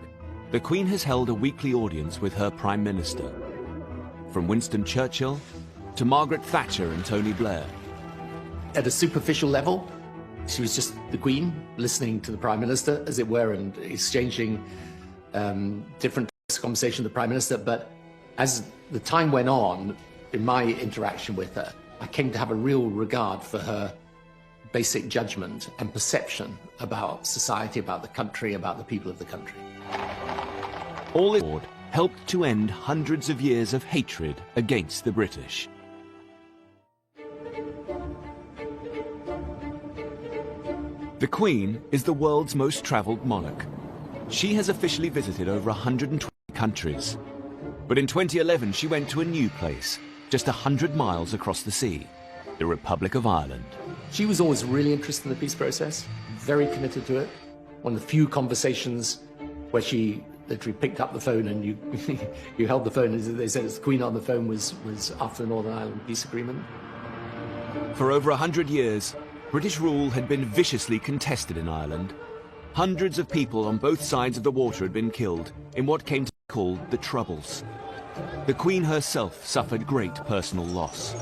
the Queen has held a weekly audience with her Prime Minister. From Winston Churchill to Margaret Thatcher and Tony Blair. At a superficial level, she was just the Queen, listening to the Prime Minister, as it were, and exchanging different conversations with the Prime Minister. But as the time went on, in my interaction with her, I came to have a real regard for her basic judgment and perception about society, about the country, about the people of the country. All this helped to end hundreds of years of hatred against the British. The Queen is the world's most travelled monarch. She has officially visited over 120 countries. But in 2011, she went to a new place, just 100 miles across the sea, the Republic of Ireland. She was always really interested in the peace process, very committed to it. One of the few conversations where she literally picked up the phone and you held the phone, as they said, as the Queen on the phone, was after the Northern Ireland peace agreement. For over 100 years, British rule had been viciously contested in Ireland. Hundreds of people on both sides of the water had been killed in what came to be called the Troubles. The Queen herself suffered great personal loss.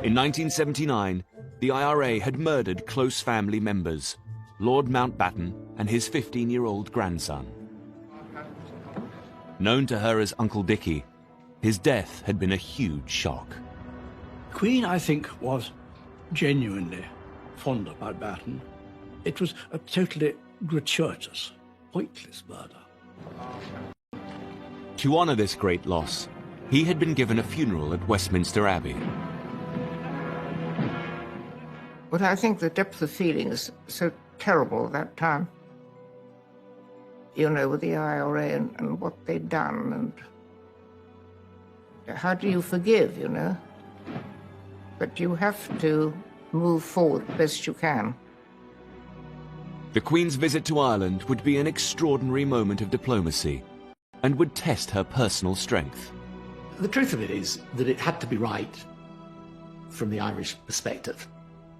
In 1979, the IRA had murdered close family members, Lord Mountbatten and his 15-year-old grandson. Known to her as Uncle Dickie, his death had been a huge shock. The Queen, I think, was genuinely fond of Mountbatten. It was a totally gratuitous, pointless murder. To honour this great loss, he had been given a funeral at Westminster Abbey. But I think the depth of feeling is so terrible at that time. You know, with the IRA and what they'd done, and how do you forgive, you know? But you have to move forward best you can. The Queen's visit to Ireland would be an extraordinary moment of diplomacy and would test her personal strength. The truth of it is that it had to be right from the Irish perspective.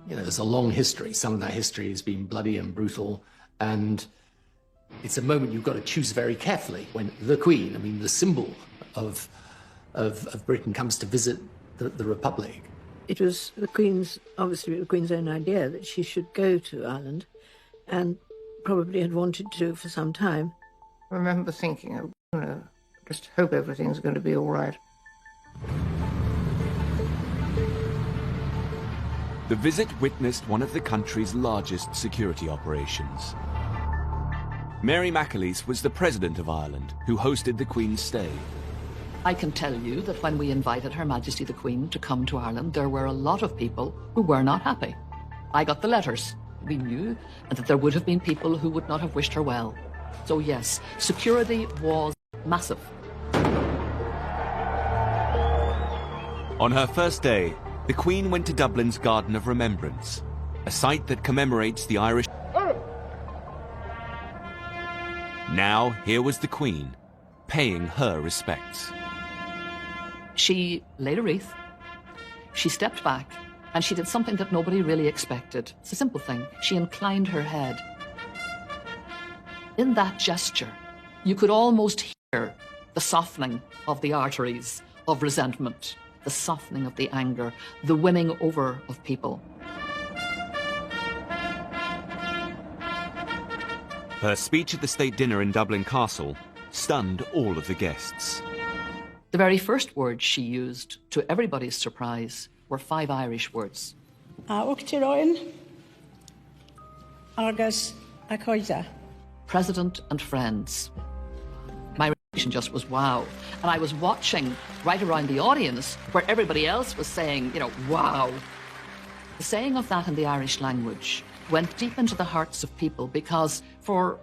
You know, there's a long history. Some of that history has been bloody and brutal, and it's a moment you've got to choose very carefully when the Queen, I mean, the symbol of Britain, comes to visit the Republic. It was the Queen's, obviously the Queen's own idea that she should go to Ireland, and probably had wanted to do for some time. I remember thinking, just hope everything's going to be all right. The visit witnessed one of the country's largest security operations. Mary McAleese was the President of Ireland, who hosted the Queen's stay. I can tell you that when we invited Her Majesty the Queen to come to Ireland, there were a lot of people who were not happy. I got the letters. We knew that there would have been people who would not have wished her well. So yes, security was massive. On her first day, the Queen went to Dublin's Garden of Remembrance, a site that commemorates the Irish. Now, here was the Queen, paying her respects. She laid a wreath, she stepped back, and she did something that nobody really expected. It's a simple thing. She inclined her head. In that gesture, you could almost hear the softening of the arteries of resentment, the softening of the anger, the winning over of people. Her speech at the state dinner in Dublin Castle stunned all of the guests. The very first words she used, to everybody's surprise, were 5 Irish words. President and friends. My reaction just was wow. And I was watching right around the audience where everybody else was saying, wow. The saying of that in the Irish language went deep into the hearts of people because for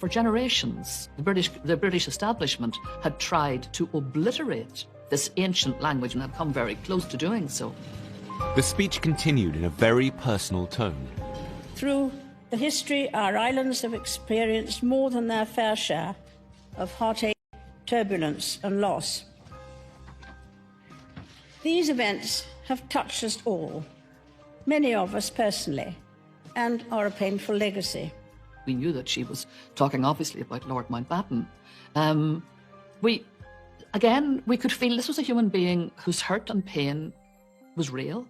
generations, the British establishment had tried to obliterate this ancient language and had come very close to doing so. The speech continued in a very personal tone. Through the history, our islands have experienced more than their fair share of heartache, turbulence and loss. These events have touched us all, many of us personally, and are a painful legacy. We knew that she was talking obviously about Lord Mountbatten. We could feel this was a human being whose hurt and pain was real,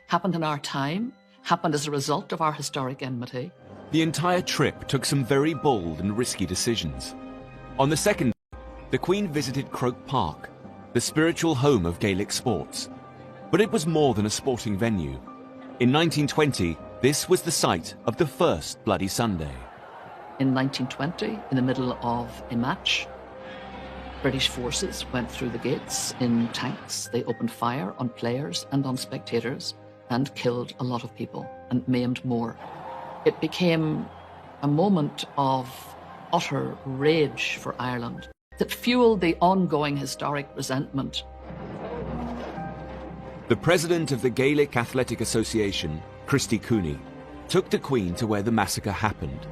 happened in our time, happened as a result of our historic enmity. The entire trip took some very bold and risky decisions. On the second day, the Queen visited Croke Park, the spiritual home of Gaelic sports. But it was more than a sporting venue. In 1920, this was the site of the first Bloody Sunday. In 1920, in the middle of a match, British forces went through the gates in tanks. They opened fire on players and on spectators and killed a lot of people and maimed more. It became a moment of utter rage for Ireland that fueled the ongoing historic resentment. The president of the Gaelic Athletic Association, Christy Cooney, took the Queen to where the massacre happened.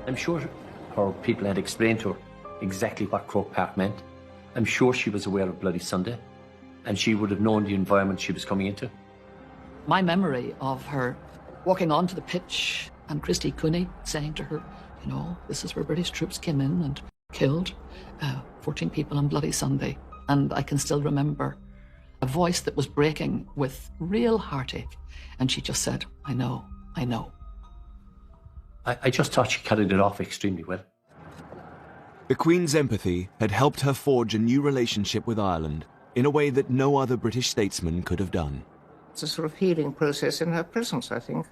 I'm sure her people had explained to her exactly what Croke Park meant. I'm sure she was aware of Bloody Sunday, and she would have known the environment she was coming into. My memory of her walking onto the pitch and Christy Cooney saying to her, this is where British troops came in and killed 14 people on Bloody Sunday. And I can still remember a voice that was breaking with real heartache. And she just said, I know. I just thought she carried it off extremely well. The Queen's empathy had helped her forge a new relationship with Ireland in a way that no other British statesman could have done. It's a sort of healing process in her presence, I think.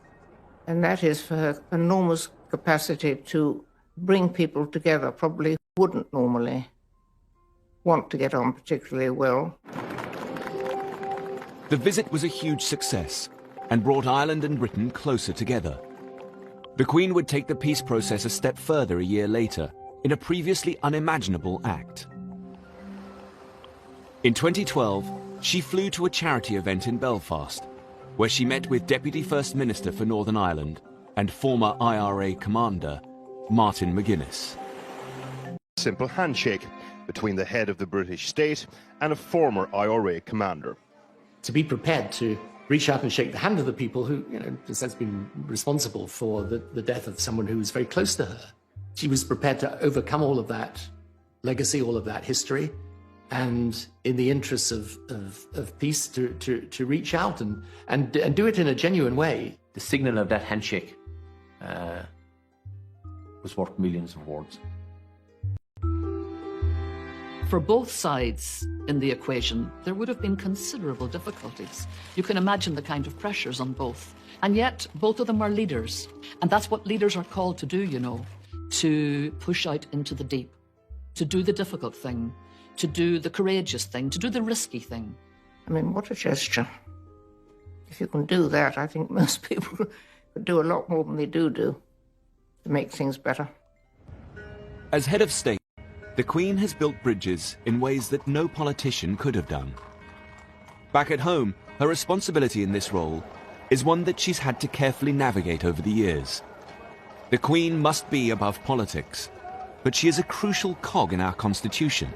And that is for her enormous capacity to bring people together, probably wouldn't normally want to get on particularly well. The visit was a huge success and brought Ireland and Britain closer together. The Queen would take the peace process a step further a year later in a previously unimaginable act. In 2012, she flew to a charity event in Belfast, where she met with Deputy First Minister for Northern Ireland and former IRA commander, Martin McGuinness. Simple handshake between the head of the British state and a former IRA commander. To be prepared to reach out and shake the hand of the people who, has been responsible for the death of someone who was very close to her. She was prepared to overcome all of that legacy, all of that history, and in the interests of peace to reach out and do it in a genuine way. The signal of that handshake was worth millions of words. For both sides in the equation, there would have been considerable difficulties. You can imagine the kind of pressures on both. And yet, both of them are leaders. And that's what leaders are called to do, you know, to push out into the deep, to do the difficult thing, to do the courageous thing, to do the risky thing. I mean, what a gesture. If you can do that, I think most people could do a lot more than they do to make things better. As head of state, the Queen has built bridges in ways that no politician could have done. Back at home, her responsibility in this role is one that she's had to carefully navigate over the years. The Queen must be above politics, but she is a crucial cog in our constitution.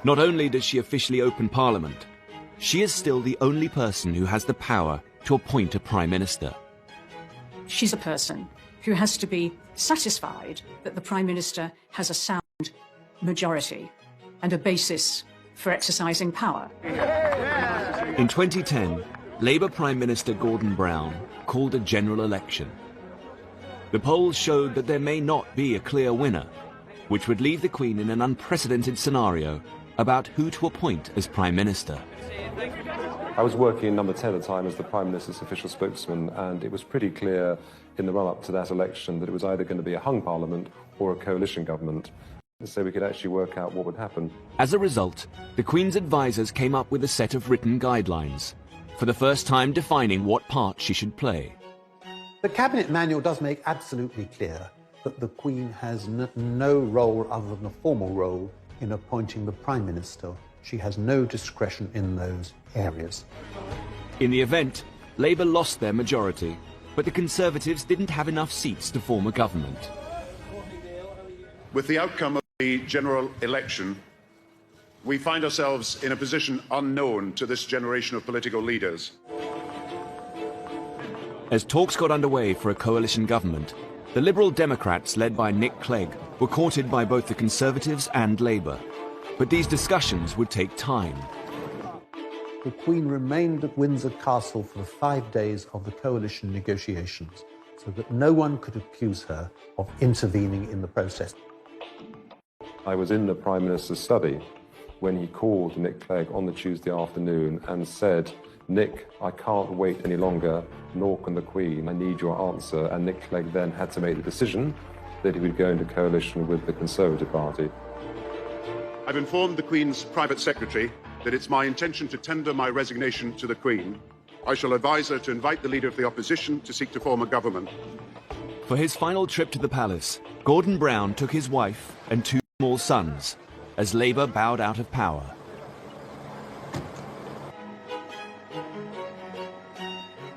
Not only does she officially open Parliament, she is still the only person who has the power to appoint a Prime Minister. She's a person who has to be satisfied that the Prime Minister has a sound majority and a basis for exercising power. In 2010, Labour Prime Minister Gordon Brown called a general election. The polls showed that there may not be a clear winner, which would leave the Queen in an unprecedented scenario about who to appoint as Prime Minister. I was working in Number 10 at the time as the Prime Minister's official spokesman, and it was pretty clear in the run-up to that election that it was either going to be a hung parliament or a coalition government, so we could actually work out what would happen. As a result, the Queen's advisers came up with a set of written guidelines, for the first time defining what part she should play. The Cabinet Manual does make absolutely clear that the Queen has no role other than a formal role in appointing the Prime Minister. She has no discretion in those areas. In the event, Labour lost their majority, but the Conservatives didn't have enough seats to form a government. With the outcome of the general election, we find ourselves in a position unknown to this generation of political leaders. As talks got underway for a coalition government, the Liberal Democrats, led by Nick Clegg, were courted by both the Conservatives and Labour. But these discussions would take time. The Queen remained at Windsor Castle for the 5 days of the coalition negotiations, so that no one could accuse her of intervening in the process. I was in the Prime Minister's study when he called Nick Clegg on the Tuesday afternoon and said, "Nick, I can't wait any longer, nor can the Queen. I need your answer." And Nick Clegg then had to make the decision that he would go into coalition with the Conservative Party. I've informed the Queen's private secretary that it's my intention to tender my resignation to the Queen. I shall advise her to invite the Leader of the Opposition to seek to form a government. For his final trip to the palace, Gordon Brown took his wife and 2 small sons, as Labour bowed out of power.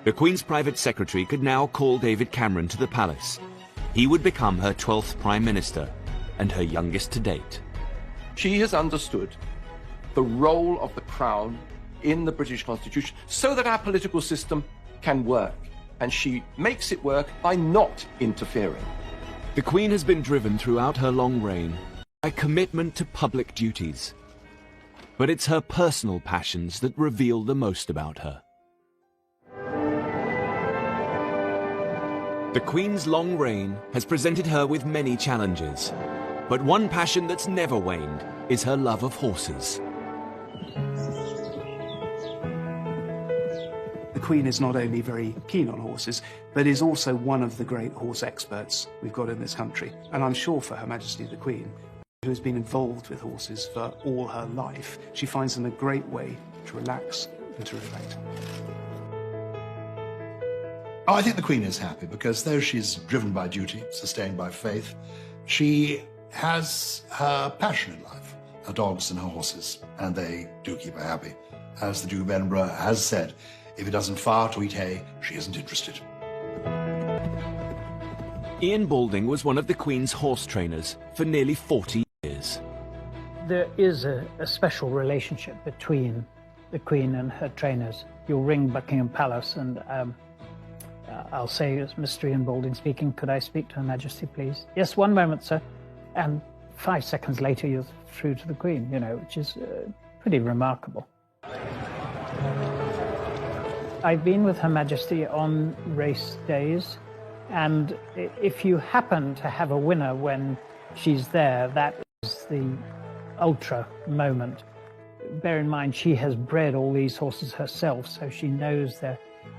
The Queen's private secretary could now call David Cameron to the palace. He would become her 12th Prime Minister, and her youngest to date. She has understood the role of the Crown in the British Constitution so that our political system can work. And she makes it work by not interfering. The Queen has been driven throughout her long reign by commitment to public duties. But it's her personal passions that reveal the most about her. The Queen's long reign has presented her with many challenges. But one passion that's never waned is her love of horses. The Queen is not only very keen on horses, but is also one of the great horse experts we've got in this country. And I'm sure for Her Majesty the Queen, who has been involved with horses for all her life, she finds them a great way to relax and to reflect. Oh, I think the Queen is happy because though she's driven by duty, sustained by faith, she has her passion in life, her dogs and her horses, and they do keep her happy. As the Duke of Edinburgh has said, if he doesn't fire to eat hay, she isn't interested. Ian Balding was one of the Queen's horse trainers for nearly 40 years. There is a special relationship between the Queen and her trainers. You'll ring Buckingham Palace and I'll say, it's Mr. Ian Balding speaking, could I speak to Her Majesty, please? Yes, one moment, sir. And 5 seconds later, you're through to the Queen, you know, which is pretty remarkable. I've been with Her Majesty on race days, And if you happen to have a winner when she's there, that is the ultra moment. Bear in mind, she has bred all these horses herself, so she knows their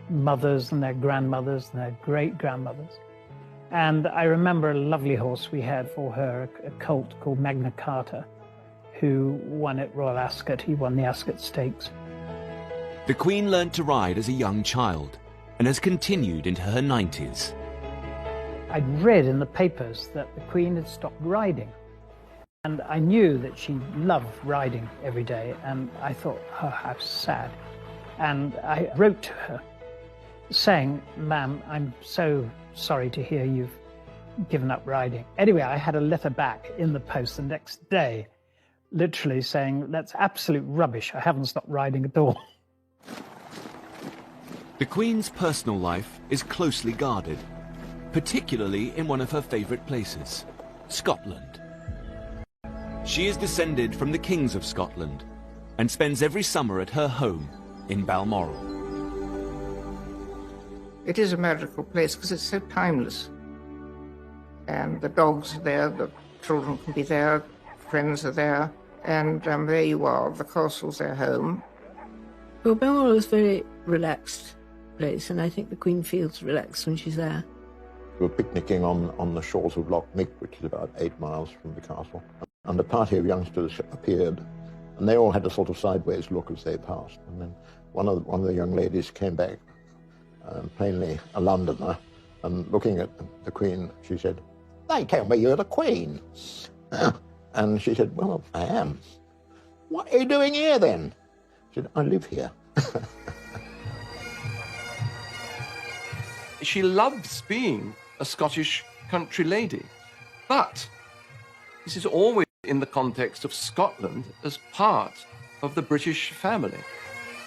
mothers and their grandmothers and their great-grandmothers. And I remember a lovely horse we had for her, a colt called Magna Carta, who won at Royal Ascot. He won the Ascot Stakes. The Queen learnt to ride as a young child and has continued into her 90s. I'd read in the papers that the Queen had stopped riding. And I knew that she loved riding every day, and I thought, oh, how sad. And I wrote to her saying, "Ma'am, I'm so sorry to hear you've given up riding." Anyway, I had a letter back in the post the next day, literally saying, "That's absolute rubbish. I haven't stopped riding at all." The Queen's personal life is closely guarded, particularly in one of her favourite places, Scotland. She is descended from the kings of Scotland and spends every summer at her home in Balmoral. It is a magical place because it's so timeless. And the dogs are there, the children can be there, friends are there, and there you are, the castle's their home. Well, Balmoral is a very relaxed place, and I think the Queen feels relaxed when she's there. We were picnicking on the shores of Loch Mick, which is about 8 miles from the castle, and a party of youngsters appeared, and they all had a sort of sideways look as they passed. And then one of the young ladies came back, plainly a Londoner, and looking at the Queen, she said, "They tell me you're the Queen." And she said, "Well, I am." "What are you doing here then?" She said, "I live here." She loves being a Scottish country lady, but this is always in the context of Scotland as part of the British family.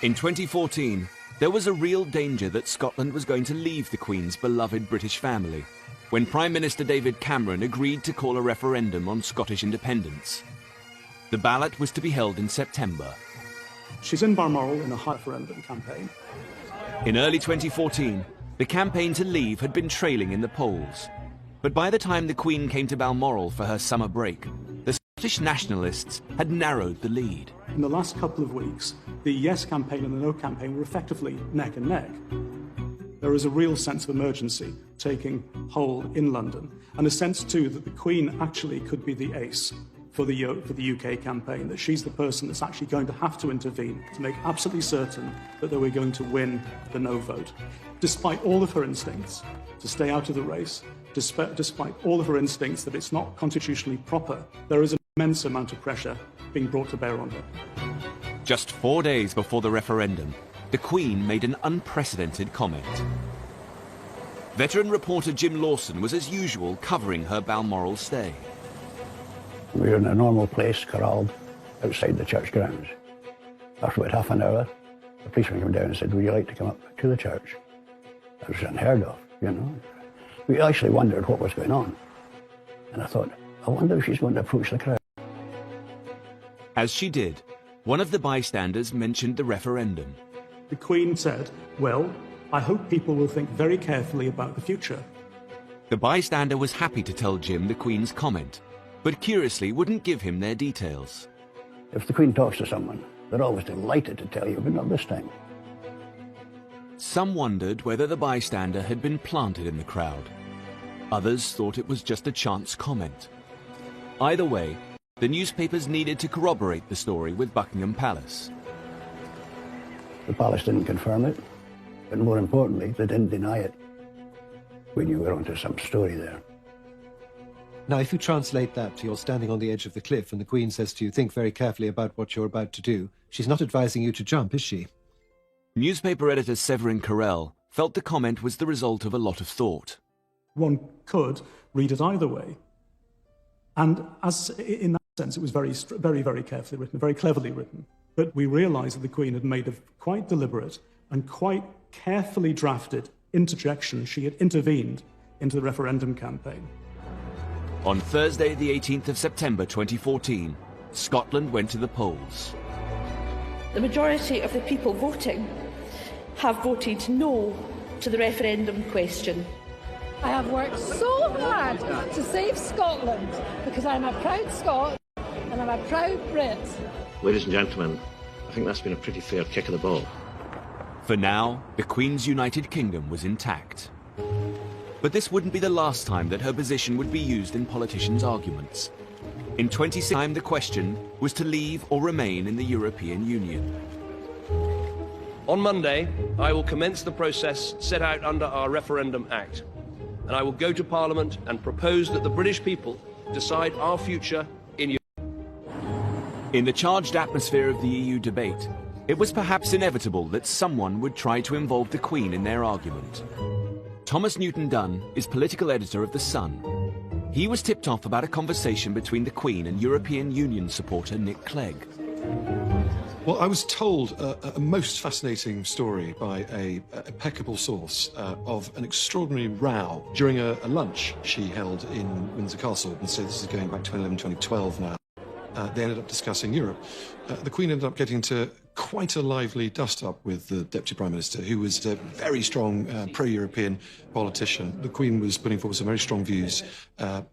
In 2014, there was a real danger that Scotland was going to leave the Queen's beloved British family when Prime Minister David Cameron agreed to call a referendum on Scottish independence. The ballot was to be held in September. She's in Balmoral in a high referendum campaign. In early 2014, the campaign to leave had been trailing in the polls. But by the time the Queen came to Balmoral for her summer break, the Scottish nationalists had narrowed the lead. In the last couple of weeks, the Yes campaign and the No campaign were effectively neck and neck. There is a real sense of emergency taking hold in London, and a sense too that the Queen actually could be the ace for the UK campaign, that she's the person that's actually going to have to intervene to make absolutely certain that they were going to win the no vote. Despite all of her instincts to stay out of the race, despite all of her instincts that it's not constitutionally proper, there is an immense amount of pressure being brought to bear on her. Just 4 days before the referendum, the Queen made an unprecedented comment. Veteran reporter Jim Lawson was as usual covering her Balmoral stay. We were in a normal place, corralled outside the church grounds. After about half an hour, the policeman came down and said, "Would you like to come up to the church?" That was unheard of, you know. We actually wondered what was going on. And I thought, I wonder if she's going to approach the crowd. As she did, one of the bystanders mentioned the referendum. The Queen said, "Well, I hope people will think very carefully about the future." The bystander was happy to tell Jim the Queen's comment, but curiously wouldn't give him their details. If the Queen talks to someone, they're always delighted to tell you, but not this time. Some wondered whether the bystander had been planted in the crowd. Others thought it was just a chance comment. Either way, the newspapers needed to corroborate the story with Buckingham Palace. The palace didn't confirm it, but more importantly, they didn't deny it. We knew we were onto some story there. Now, if you translate that to you're standing on the edge of the cliff and the Queen says to you, think very carefully about what you're about to do, she's not advising you to jump, is she? Newspaper editor Severin Carrell felt the comment was the result of a lot of thought. One could read it either way. And as in that sense, it was very, very carefully written, very cleverly written. But we realised that the Queen had made a quite deliberate and quite carefully drafted interjection. She had intervened into the referendum campaign. On Thursday, the 18th of September 2014, Scotland went to the polls. The majority of the people voting have voted no to the referendum question. I have worked so hard to save Scotland because I'm a proud Scot and I'm a proud Brit. Ladies and gentlemen, I think that's been a pretty fair kick of the ball. For now, the Queen's United Kingdom was intact. But this wouldn't be the last time that her position would be used in politicians' arguments. In 2016, the question was to leave or remain in the European Union. On Monday, I will commence the process set out under our Referendum Act, and I will go to Parliament and propose that the British people decide our future in Europe. In the charged atmosphere of the EU debate, it was perhaps inevitable that someone would try to involve the Queen in their argument. Thomas Newton Dunn is political editor of The Sun. He was tipped off about a conversation between the Queen and European Union supporter Nick Clegg. Well, I was told a most fascinating story by a impeccable source of an extraordinary row during a lunch she held in Windsor Castle. And so this is going back to 2011, 2012 now. They ended up discussing Europe. The Queen ended up getting into quite a lively dust-up with the Deputy Prime Minister, who was a very strong pro-European politician. The Queen was putting forward some very strong views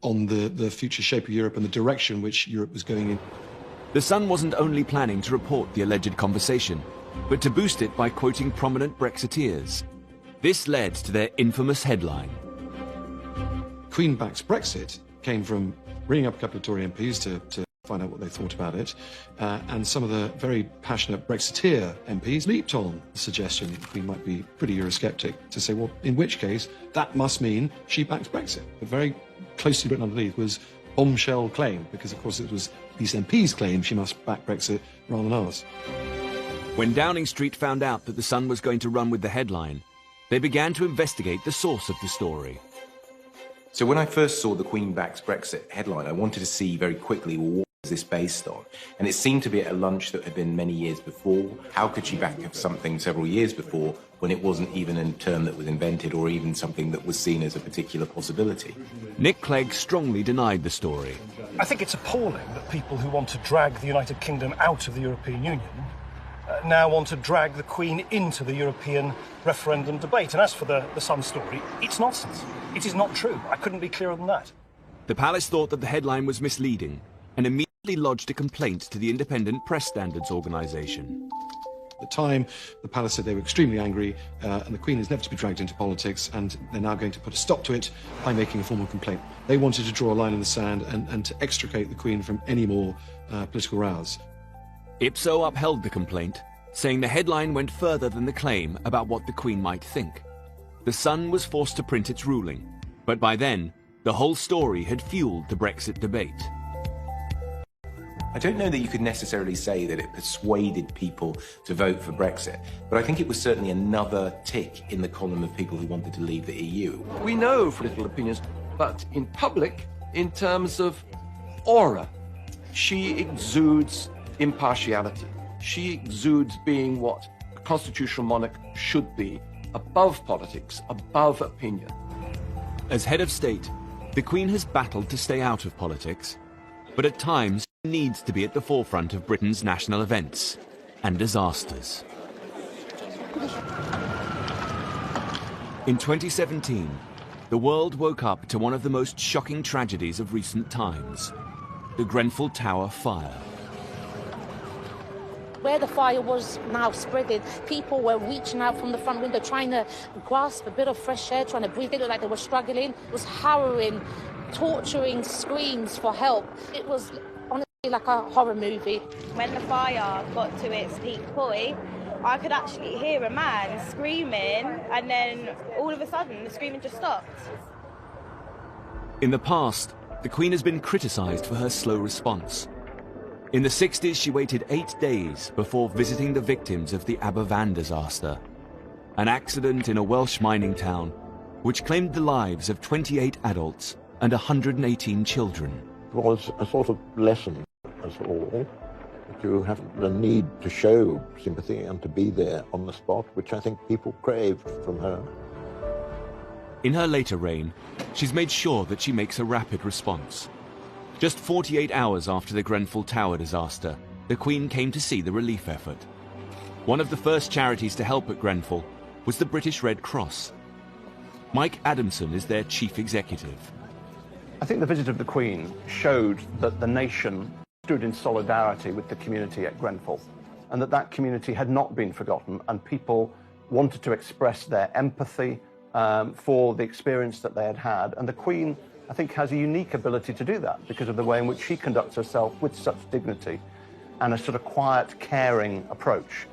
on the future shape of Europe and the direction which Europe was going in. The Sun wasn't only planning to report the alleged conversation, but to boost it by quoting prominent Brexiteers. This led to their infamous headline. Queen backs Brexit came from ringing up a couple of Tory MPs to find out what they thought about it, and some of the very passionate Brexiteer MPs leaped on the suggestion that the Queen might be pretty Eurosceptic to say, well, in which case, that must mean she backs Brexit. But very closely written underneath was bombshell claim, because of course it was these MPs' claim she must back Brexit rather than ours. When Downing Street found out that The Sun was going to run with the headline, they began to investigate the source of the story. So when I first saw the Queen backs Brexit headline, I wanted to see very quickly, well, what was this based on? And it seemed to be at a lunch that had been many years before. How could she back something several years before when it wasn't even a term that was invented or even something that was seen as a particular possibility? Nick Clegg strongly denied the story. I think it's appalling that people who want to drag the United Kingdom out of the European Union now want to drag the Queen into the European referendum debate. And as for the Sun story, it's nonsense. It is not true. I couldn't be clearer than that. The palace thought that the headline was misleading and immediately lodged a complaint to the Independent Press Standards Organisation. At the time, the palace said they were extremely angry, and the Queen is never to be dragged into politics, and they're now going to put a stop to it by making a formal complaint. They wanted to draw a line in the sand and to extricate the Queen from any more political rows. Ipso upheld the complaint, saying the headline went further than the claim about what the Queen might think. The Sun was forced to print its ruling, but by then, the whole story had fueled the Brexit debate. I don't know that you could necessarily say that it persuaded people to vote for Brexit, but I think it was certainly another tick in the column of people who wanted to leave the EU. We know political opinions, but in public, in terms of aura, she exudes impartiality. She exudes being what a constitutional monarch should be, above politics, above opinion. As head of state, the Queen has battled to stay out of politics, but at times she needs to be at the forefront of Britain's national events and disasters. In 2017, the world woke up to one of the most shocking tragedies of recent times, the Grenfell Tower fire. Where the fire was now spreading, people were reaching out from the front window, trying to grasp a bit of fresh air, trying to breathe. They looked like they were struggling. It was harrowing, torturing screams for help. It was honestly like a horror movie. When the fire got to its peak point, I could actually hear a man screaming, and then all of a sudden the screaming just stopped. In the past, the Queen has been criticised for her slow response. In the 60s, she waited 8 days before visiting the victims of the Aberfan disaster, an accident in a Welsh mining town which claimed the lives of 28 adults and 118 children. It was a sort of lesson, as all, that you have the need to show sympathy and to be there on the spot, which I think people craved from her. In her later reign, she's made sure that she makes a rapid response. Just 48 hours after the Grenfell Tower disaster, the Queen came to see the relief effort. One of the first charities to help at Grenfell was the British Red Cross. Mike Adamson is their chief executive. I think the visit of the Queen showed that the nation stood in solidarity with the community at Grenfell, and that community had not been forgotten, and people wanted to express their empathy for the experience that they had had. And the Queen, I think, has a unique ability to do that because of the way in which she conducts herself with such dignity and a sort of quiet, caring approach.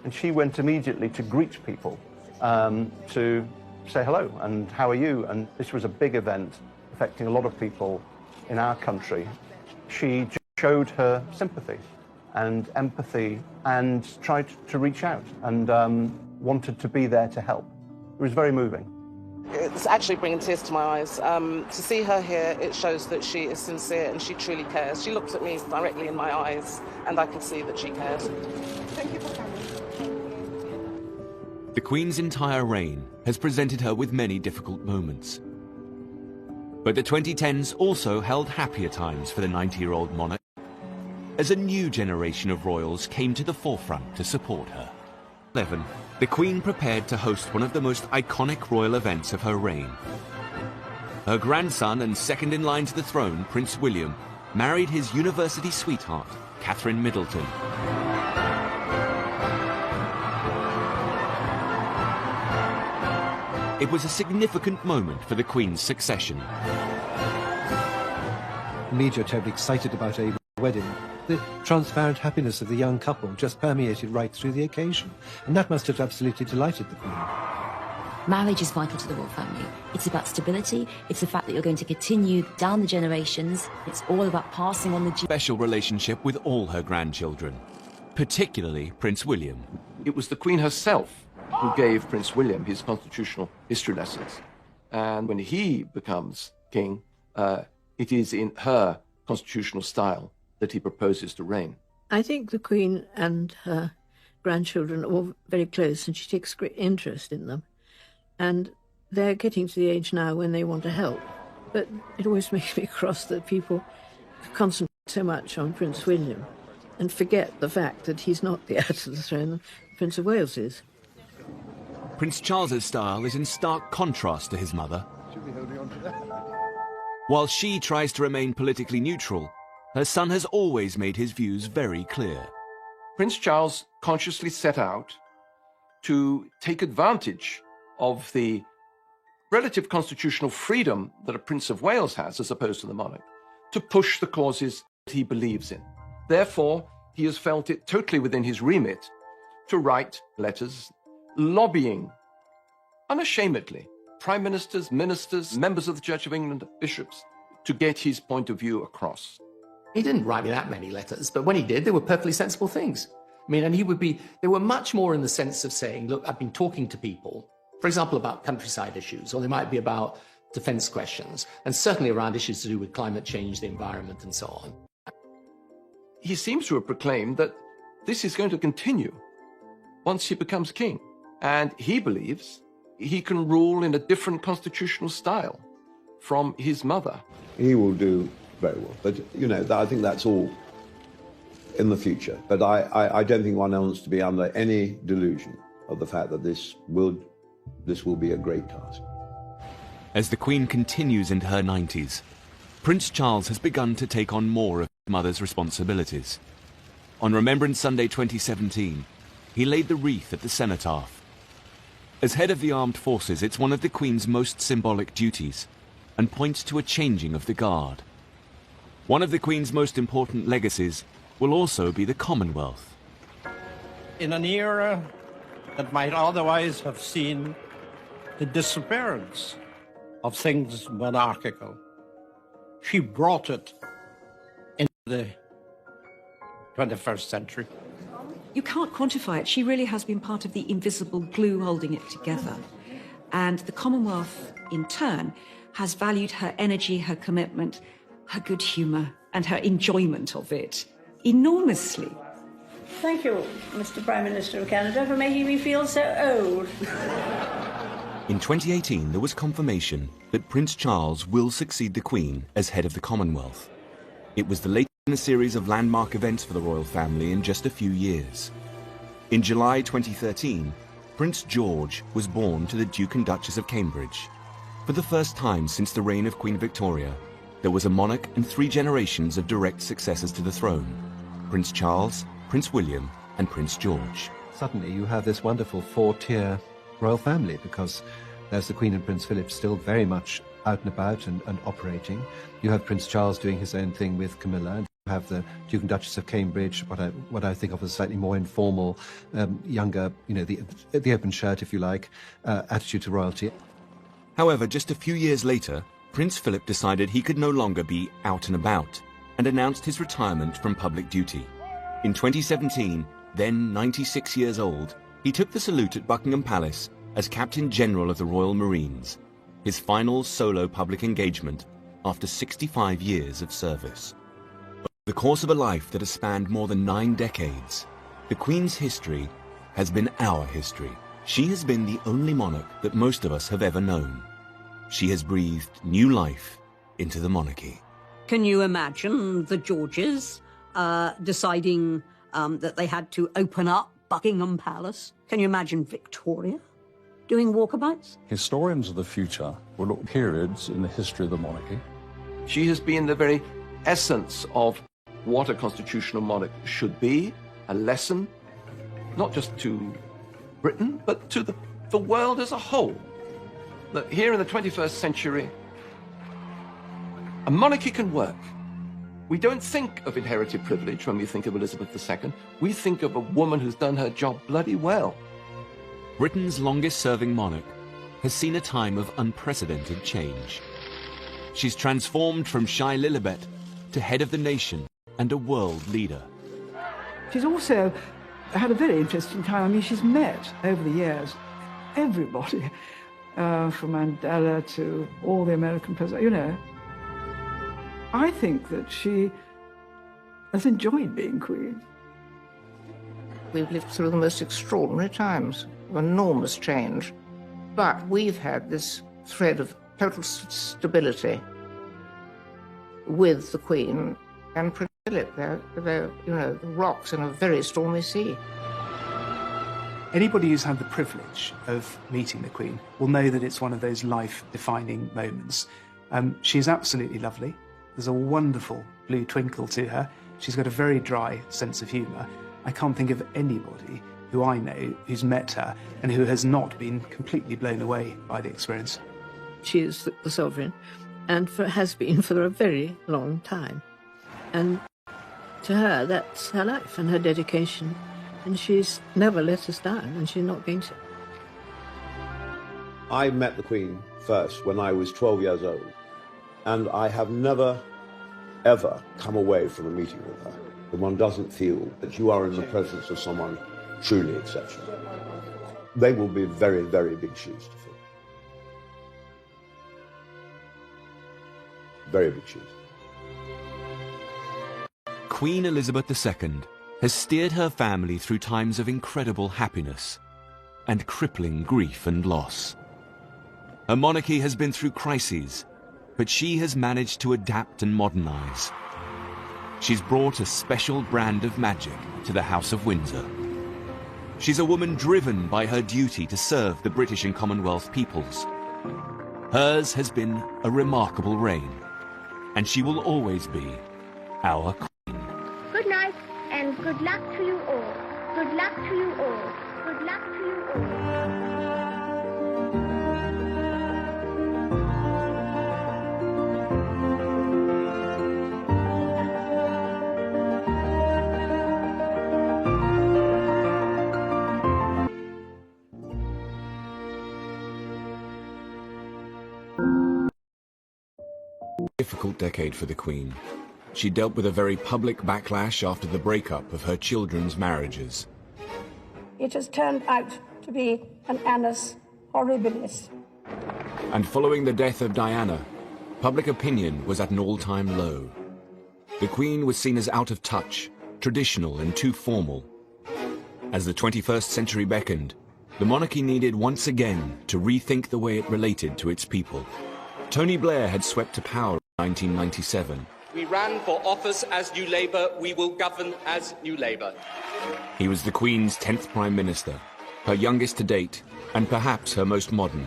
And she went immediately to greet people, to say hello and how are you? And this was a big event affecting a lot of people in our country. She showed her sympathy and empathy and tried to reach out and wanted to be there to help. It was very moving. It's actually bringing tears to my eyes. To see her here, it shows that she is sincere and she truly cares. She looks at me directly in my eyes and I can see that she cares. Thank you for coming. The Queen's entire reign has presented her with many difficult moments. But the 2010s also held happier times for the 90-year-old monarch, as a new generation of royals came to the forefront to support her. 11. The Queen prepared to host one of the most iconic royal events of her reign. Her grandson and second in line to the throne, Prince William, married his university sweetheart, Catherine Middleton. It was a significant moment for the Queen's succession. The media are terribly excited about a wedding. The transparent happiness of the young couple just permeated right through the occasion, and that must have absolutely delighted the Queen. Marriage is vital to the royal family. It's about stability, it's the fact that you're going to continue down the generations, it's all about passing on the special relationship with all her grandchildren, particularly Prince William. It was the Queen herself who gave Prince William his constitutional history lessons. And when he becomes king, it is in her constitutional style that he proposes to reign. I think the Queen and her grandchildren are all very close, and she takes great interest in them. And they're getting to the age now when they want to help. But it always makes me cross that people concentrate so much on Prince William and forget the fact that he's not the heir to the throne, the Prince of Wales is. Prince Charles's style is in stark contrast to his mother. While she tries to remain politically neutral, her son has always made his views very clear. Prince Charles consciously set out to take advantage of the relative constitutional freedom that a Prince of Wales has, as opposed to the monarch, to push the causes that he believes in. Therefore, he has felt it totally within his remit to write letters lobbying unashamedly prime ministers, ministers, members of the Church of England, bishops, to get his point of view across. He didn't write me that many letters, but when he did, they were perfectly sensible things. I mean, and they were much more in the sense of saying, look, I've been talking to people, for example, about countryside issues, or they might be about defence questions, and certainly around issues to do with climate change, the environment, and so on. He seems to have proclaimed that this is going to continue once he becomes king. And he believes he can rule in a different constitutional style from his mother. He will do very well. But, you know, I think that's all in the future. But I don't think one wants to be under any delusion of the fact that this will be a great task. As the Queen continues into her 90s, Prince Charles has begun to take on more of his mother's responsibilities. On Remembrance Sunday 2017, he laid the wreath at the cenotaph. As head of the armed forces, it's one of the Queen's most symbolic duties, and points to a changing of the guard. One of the Queen's most important legacies will also be the Commonwealth. In an era that might otherwise have seen the disappearance of things monarchical, she brought it into the 21st century. You can't quantify it. She really has been part of the invisible glue holding it together. And the Commonwealth, in turn, has valued her energy, her commitment, her good humour, and her enjoyment of it enormously. Thank you, Mr. Prime Minister of Canada, for making me feel so old. In 2018, there was confirmation that Prince Charles will succeed the Queen as head of the Commonwealth. It was the latest in a series of landmark events for the royal family in just a few years. In July 2013, Prince George was born to the Duke and Duchess of Cambridge. For the first time since the reign of Queen Victoria, there was a monarch and 3 generations of direct successors to the throne: Prince Charles, Prince William, and Prince George. Suddenly you have this wonderful 4-tier royal family, because there's the Queen and Prince Philip still very much out and about and operating. You have Prince Charles doing his own thing with Camilla, and you have the Duke and Duchess of Cambridge, what I think of as slightly more informal, younger, the open shirt, if you like, attitude to royalty. However, just a few years later, Prince Philip decided he could no longer be out and about, and announced his retirement from public duty. In 2017, then 96 years old, he took the salute at Buckingham Palace as Captain General of the Royal Marines, his final solo public engagement after 65 years of service. Over the course of a life that has spanned more than 9 decades, the Queen's history has been our history. She has been the only monarch that most of us have ever known. She has breathed new life into the monarchy. Can you imagine the Georges deciding that they had to open up Buckingham Palace? Can you imagine Victoria doing walkabouts? Historians of the future will look at periods in the history of the monarchy. She has been the very essence of what a constitutional monarch should be, a lesson, not just to Britain, but to the world as a whole. That here in the 21st century, a monarchy can work. We don't think of inherited privilege when we think of Elizabeth II. We think of a woman who's done her job bloody well. Britain's longest-serving monarch has seen a time of unprecedented change. She's transformed from shy Lilibet to head of the nation and a world leader. She's also had a very interesting time. I mean, she's met over the years everybody, from Mandela to all the American presidents, I think that she has enjoyed being Queen. We've lived through the most extraordinary times, enormous change, but we've had this thread of total stability with the Queen and Prince Philip. They're the rocks in a very stormy sea. Anybody who's had the privilege of meeting the Queen will know that it's one of those life-defining moments. She's absolutely lovely. There's a wonderful blue twinkle to her. She's got a very dry sense of humour. I can't think of anybody who I know who's met her and who has not been completely blown away by the experience. She is the sovereign, and has been for a very long time. And to her, that's her life and her dedication. And she's never let us down, and she's not going to. I met the Queen first when I was 12 years old, and I have never, ever come away from a meeting with her that one doesn't feel that you are in the presence of someone truly exceptional. They will be very, very big shoes to fill. Very big shoes. Queen Elizabeth II has steered her family through times of incredible happiness and crippling grief and loss. Her monarchy has been through crises, but she has managed to adapt and modernize. She's brought a special brand of magic to the House of Windsor. She's a woman driven by her duty to serve the British and Commonwealth peoples. Hers has been a remarkable reign, and she will always be our Queen. Good night, and good luck to you all. Good luck to you all. Good luck to you all. Difficult decade for the Queen. She dealt with a very public backlash after the breakup of her children's marriages. It has turned out to be an annus horribilis. And following the death of Diana, public opinion was at an all-time low. The Queen was seen as out of touch, traditional and too formal. As the 21st century beckoned, the monarchy needed once again to rethink the way it related to its people. Tony Blair had swept to power in 1997. We ran for office as New Labour, we will govern as New Labour. He was the Queen's 10th Prime Minister, her youngest to date, and perhaps her most modern.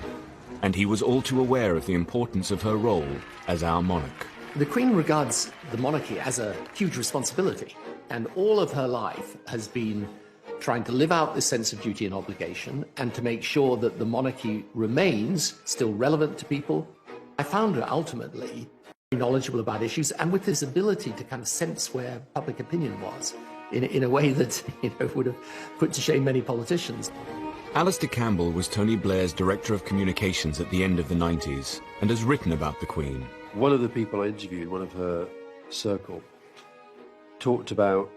And he was all too aware of the importance of her role as our monarch. The Queen regards the monarchy as a huge responsibility, and all of her life has been trying to live out this sense of duty and obligation and to make sure that the monarchy remains still relevant to people. I found her ultimately knowledgeable about issues and with this ability to kind of sense where public opinion was in a way that would have put to shame many politicians. Alistair Campbell was Tony Blair's Director of Communications at the end of the 90s and has written about the Queen. One of the people I interviewed, one of her circle, talked about